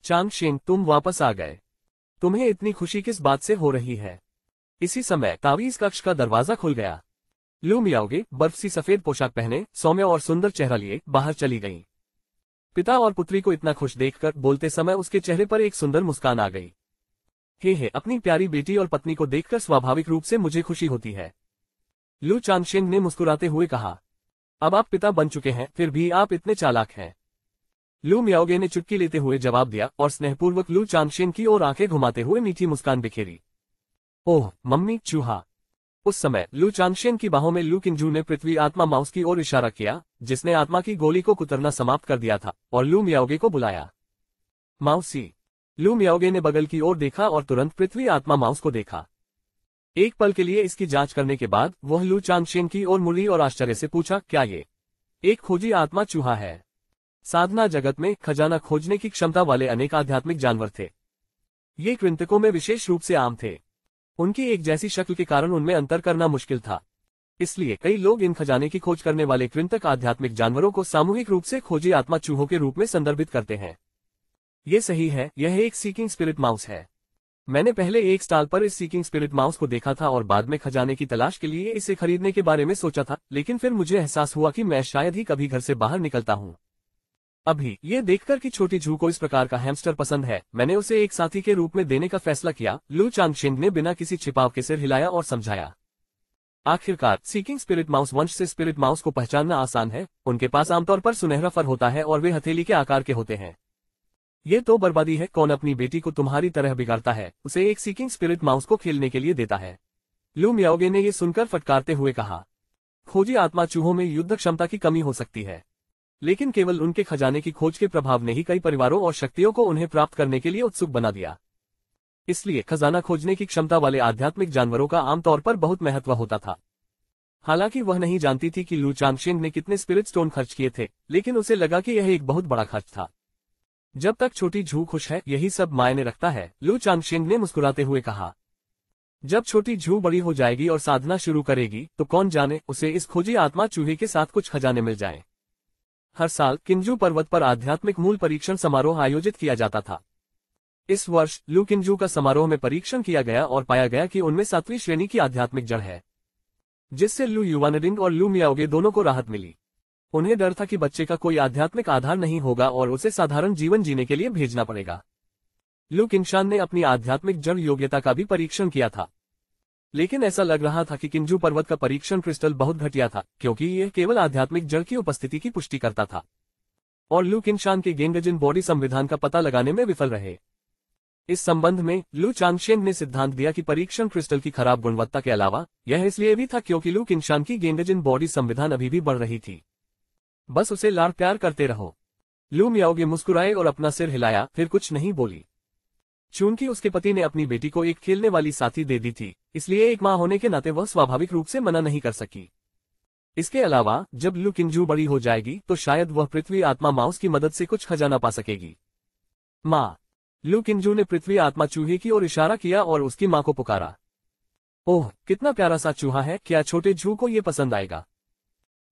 [SPEAKER 1] चांगशिन, तुम वापस आ गए। तुम्हें इतनी खुशी किस बात से हो रही है? इसी समय तावीज कक्ष का दरवाजा खुल गया। लू मियाओगे बर्फ सी सफेद पोशाक पहने, सौम्य और सुंदर चेहरा लिए बाहर चली गईं। पिता और पुत्री को इतना खुश देखकर बोलते समय उसके चेहरे पर एक सुंदर मुस्कान आ गई। हे अपनी प्यारी बेटी और पत्नी को देखकर स्वाभाविक रूप से मुझे खुशी होती है। लू चांगशिन ने मुस्कुराते हुए कहा। अब आप पिता बन चुके हैं, फिर भी आप इतने चालाक हैं। लू मियाओगे ने चुटकी लेते हुए जवाब दिया और स्नेहपूर्वक लू चांगशिन की ओर आंखें घुमाते हुए मीठी मुस्कान बिखेरी। ओह मम्मी चूहा। उस समय लू चांगशिन की बाहों में लू किंजू ने पृथ्वी आत्मा माउस की ओर इशारा किया, जिसने आत्मा की गोली को कुतरना समाप्त कर दिया था, और लू मियाओगे को बुलाया। माउसी। लू मियाओगे ने बगल की ओर देखा और तुरंत पृथ्वी आत्मा माउस को देखा। एक पल के लिए इसकी जांच करने के बाद वह लू चांगशिन की ओर मुड़ी और आश्चर्य से पूछा, क्या ये एक खोजी आत्मा चूहा है? साधना जगत में खजाना खोजने की क्षमता वाले अनेक आध्यात्मिक जानवर थे। ये कृंतकों में विशेष रूप से आम थे। उनकी एक जैसी शक्ल के कारण उनमें अंतर करना मुश्किल था। इसलिए कई लोग इन खजाने की खोज करने वाले कृंतक आध्यात्मिक जानवरों को सामूहिक रूप से खोजी आत्मा चूहों के रूप में संदर्भित करते हैं। ये सही है, यह एक सीकिंग स्पिरिट माउस है। मैंने पहले एक स्टॉल पर इस सीकिंग स्पिरिट माउस को देखा था और बाद में खजाने की तलाश के लिए इसे खरीदने के बारे में सोचा था, लेकिन फिर मुझे एहसास हुआ कि मैं शायद ही कभी घर से बाहर निकलता हूँ। अभी ये देखकर कि छोटी जू को इस प्रकार का हैमस्टर पसंद है, मैंने उसे एक साथी के रूप में देने का फैसला किया। लू चांगशिन ने बिना किसी छिपाव के सिर हिलाया और समझाया। आखिरकार सीकिंग स्पिरिट माउस वंश से स्पिरिट माउस को पहचानना आसान है। उनके पास आमतौर पर सुनहरा फर होता है और वे हथेली के आकार के होते हैं। ये तो बर्बादी है। कौन अपनी बेटी को तुम्हारी तरह बिगाड़ता है, उसे एक सीकिंग स्पिरिट माउस को खेलने के लिए देता है। लू मियाओगे ने ये सुनकर फटकारते हुए कहा। खोजी आत्मा चूहों में युद्ध क्षमता की कमी हो सकती है, लेकिन केवल उनके खजाने की खोज के प्रभाव ने ही कई परिवारों और शक्तियों को उन्हें प्राप्त करने के लिए उत्सुक बना दिया। इसलिए खजाना खोजने की क्षमता वाले आध्यात्मिक जानवरों का आमतौर पर बहुत महत्व होता था। हालांकि वह नहीं जानती थी कि लू चांगशेंग ने कितने स्पिरिट स्टोन खर्च किए थे, लेकिन उसे लगा कि यह एक बहुत बड़ा खर्च था। जब तक छोटी झू खुश है, यही सब मायने रखता है, लू चांगशेंग ने मुस्कुराते हुए कहा। जब छोटी झू बड़ी हो जाएगी और साधना शुरू करेगी, तो कौन जाने उसे इस खोजी आत्मा चूहे के साथ कुछ खजाने मिल जाएं। हर साल किंजू पर्वत पर आध्यात्मिक मूल परीक्षण समारोह आयोजित किया जाता था। इस वर्ष लू किंजू का समारोह में परीक्षण किया गया और पाया गया कि उनमें 7वीं श्रेणी की आध्यात्मिक जड़ है, जिससे लू युवानडिंग और लू मियाओगे दोनों को राहत मिली। उन्हें डर था कि बच्चे का कोई आध्यात्मिक आधार नहीं होगा और उसे साधारण जीवन जीने के लिए भेजना पड़ेगा। लू किंशान ने अपनी आध्यात्मिक जड़ योग्यता का भी परीक्षण किया था, लेकिन ऐसा लग रहा था कि किंजू पर्वत का परीक्षण क्रिस्टल बहुत घटिया था, क्योंकि यह केवल आध्यात्मिक जड़ की उपस्थिति की पुष्टि करता था, और लू किंशान के गेंगजिन बॉडी संविधान का पता लगाने में विफल रहे। इस संबंध में लू चांगशेंग ने सिद्धांत दिया कि परीक्षण क्रिस्टल की खराब गुणवत्ता के अलावा यह इसलिए भी था क्योंकि लू किंशान की गेंगजिन बॉडी संविधान अभी भी बढ़ रही थी। बस उसे लाड़ प्यार करते रहो। लू मियाओगे मुस्कुराए और अपना सिर हिलाया, फिर कुछ नहीं बोली। चूंकि उसके पति ने अपनी बेटी को एक खेलने वाली साथी दे दी थी, इसलिए एक मां होने के नाते वह स्वाभाविक रूप से मना नहीं कर सकी। इसके अलावा जब लू किंजू बड़ी हो जाएगी तो शायद वह पृथ्वी आत्मा माउस की मदद से कुछ खजाना पा सकेगी। माँ। लू किंजू ने पृथ्वी आत्मा चूहे की ओर इशारा किया और उसकी मां को पुकारा। ओह, कितना प्यारा सा चूहा है, क्या छोटे झू को ये पसंद आएगा?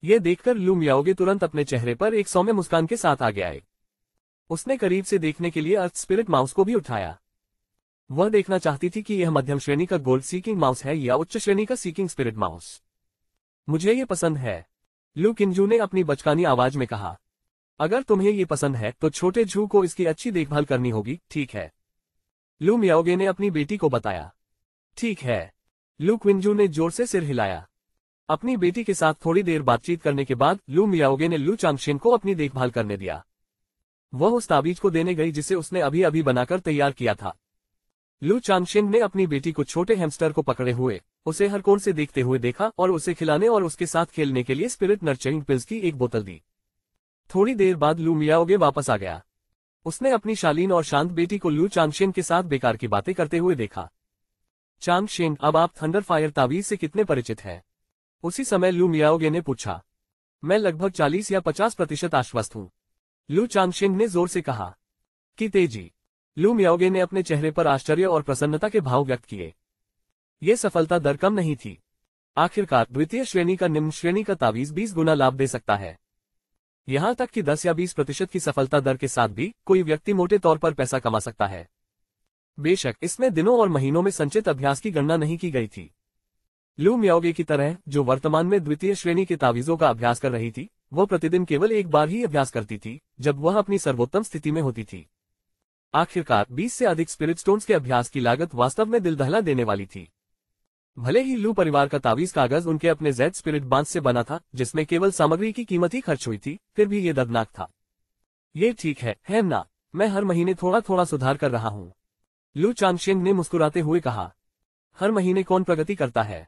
[SPEAKER 1] ये देखकर लू मियाओगे तुरंत अपने चेहरे पर एक सौम्य मुस्कान के साथ आगे आए। उसने करीब से देखने के लिए अर्थ स्पिरिट माउस को भी उठाया। वह देखना चाहती थी कि यह मध्यम श्रेणी का गोल्ड सीकिंग माउस है या उच्च श्रेणी का सीकिंग स्पिरिट माउस। मुझे ये पसंद है, लू किंजू ने अपनी बचकानी आवाज में कहा। अगर तुम्हें ये पसंद है तो छोटे झू को इसकी अच्छी देखभाल करनी होगी, ठीक है? लू मियाओगे ने अपनी बेटी को बताया। ठीक है, लू किंजू ने जोर से सिर हिलाया। अपनी बेटी के साथ थोड़ी देर बातचीत करने के बाद लू मियाओगे ने लू चांगशेन को अपनी देखभाल करने दिया। वह उस ताबीज को देने गई जिसे उसने अभी अभी बनाकर तैयार किया था। लू चांगशेन ने अपनी बेटी को छोटे हैमस्टर को पकड़े हुए उसे हर कोण से देखते हुए देखा और उसे खिलाने और उसके साथ खेलने के लिए स्पिरिट नर्चरिंग पिल्स की एक बोतल दी। थोड़ी देर बाद लू मियाओगे वापस आ गया। उसने अपनी शालीन और शांत बेटी को लू चांगशेन के साथ बेकार की बातें करते हुए देखा। चांगशेन, अब आप थंडर फायर ताबीज से कितने परिचित हैं? उसी समय लू मियाओगे ने पूछा। मैं लगभग 40 या 50% आश्वस्त हूँ, लू चांगशेन ने जोर से कहा। कि तेजी? लू मियाओगे ने अपने चेहरे पर आश्चर्य और प्रसन्नता के भाव व्यक्त किए। ये सफलता दर कम नहीं थी। आखिरकार द्वितीय श्रेणी का निम्न श्रेणी का तावीज 20 गुना लाभ दे सकता है। यहां तक कि 10 या 20% की सफलता दर के साथ भी कोई व्यक्ति मोटे तौर पर पैसा कमा सकता है। बेशक इसमें दिनों और महीनों में संचित अभ्यास की गणना नहीं की गई थी। लू मियाओगे की तरह, जो वर्तमान में द्वितीय श्रेणी के तावीजों का अभ्यास कर रही थी, वह प्रतिदिन केवल एक बार ही अभ्यास करती थी, जब वह अपनी सर्वोत्तम स्थिति में होती थी। आखिरकार 20 से अधिक स्पिरिट स्टोन्स के अभ्यास की लागत वास्तव में दिल दहला देने वाली थी। भले ही लू परिवार का तावीज कागज उनके अपने जेड स्पिरिट बांस से बना था, जिसमें केवल सामग्री की कीमत ही खर्च हुई थी, फिर भी ये दर्दनाक था। ये ठीक है ना? मैं हर महीने थोड़ा थोड़ा सुधार कर रहा हूँ, लू चांगशेन ने मुस्कुराते हुए कहा। हर महीने कौन प्रगति करता है?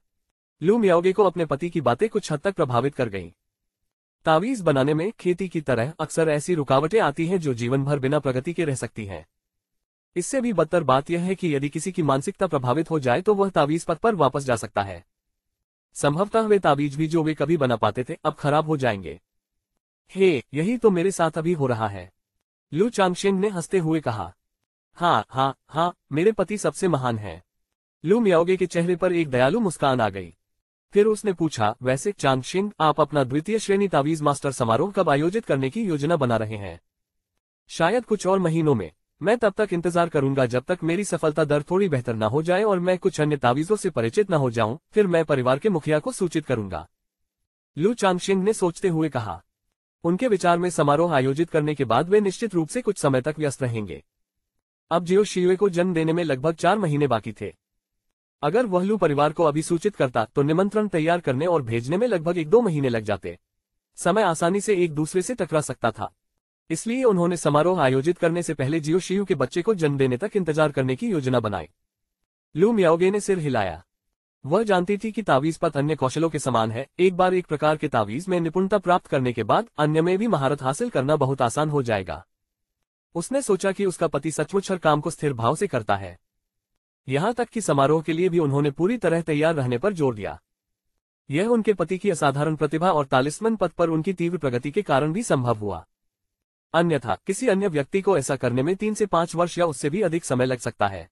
[SPEAKER 1] लू मियाओगे को अपने पति की बातें कुछ हद तक प्रभावित कर गईं। तावीज बनाने में खेती की तरह अक्सर ऐसी रुकावटें आती हैं जो जीवन भर बिना प्रगति के रह सकती हैं। इससे भी बदतर बात यह है कि यदि किसी की मानसिकता प्रभावित हो जाए तो वह तावीज पथ पर वापस जा सकता है। संभवतः वे तावीज भी जो वे कभी बना पाते थे अब खराब हो जाएंगे। यही तो मेरे साथ अभी हो रहा है, लू चांगशेन ने हंसते हुए कहा। हाँ, मेरे पति सबसे महान हैं। लू मियाओगे के चेहरे पर एक दयालु मुस्कान आ गई। फिर उसने पूछा, वैसे चांगशेन, आप अपना द्वितीय श्रेणी तावीज मास्टर समारोह कब आयोजित करने की योजना बना रहे हैं? शायद कुछ और महीनों में। मैं तब तक इंतजार करूंगा जब तक मेरी सफलता दर थोड़ी बेहतर न हो जाए और मैं कुछ अन्य तावीजों से परिचित न हो जाऊं, फिर मैं परिवार के मुखिया को सूचित करूंगा, लू चांगशेन ने सोचते हुए कहा। उनके विचार में समारोह आयोजित करने के बाद वे निश्चित रूप से कुछ समय तक व्यस्त रहेंगे। अब जियो शियुए को जन्म देने में लगभग 4 महीने बाकी थे। अगर वह लू परिवार को अभी सूचित करता तो निमंत्रण तैयार करने और भेजने में लगभग 1-2 महीने लग जाते। समय आसानी से एक दूसरे से टकरा सकता था। इसलिए उन्होंने समारोह आयोजित करने से पहले जियो शियू के बच्चे को जन्म देने तक इंतजार करने की योजना बनाई। लू मियाओगे ने सिर हिलाया। वह जानती थी कि तावीज पत अन्य कौशलों के समान है, एक बार एक प्रकार के तावीज में निपुणता प्राप्त करने के बाद अन्य में भी महारत हासिल करना बहुत आसान हो जाएगा। उसने सोचा कि उसका पति सचमुच हर काम को स्थिर भाव से करता है। यहाँ तक कि समारोह के लिए भी उन्होंने पूरी तरह तैयार रहने पर जोर दिया। यह उनके पति की असाधारण प्रतिभा और तालिस्मन पद पर उनकी तीव्र प्रगति के कारण भी संभव हुआ। अन्यथा किसी अन्य व्यक्ति को ऐसा करने में 3 से 5 वर्ष या उससे भी अधिक समय लग सकता है।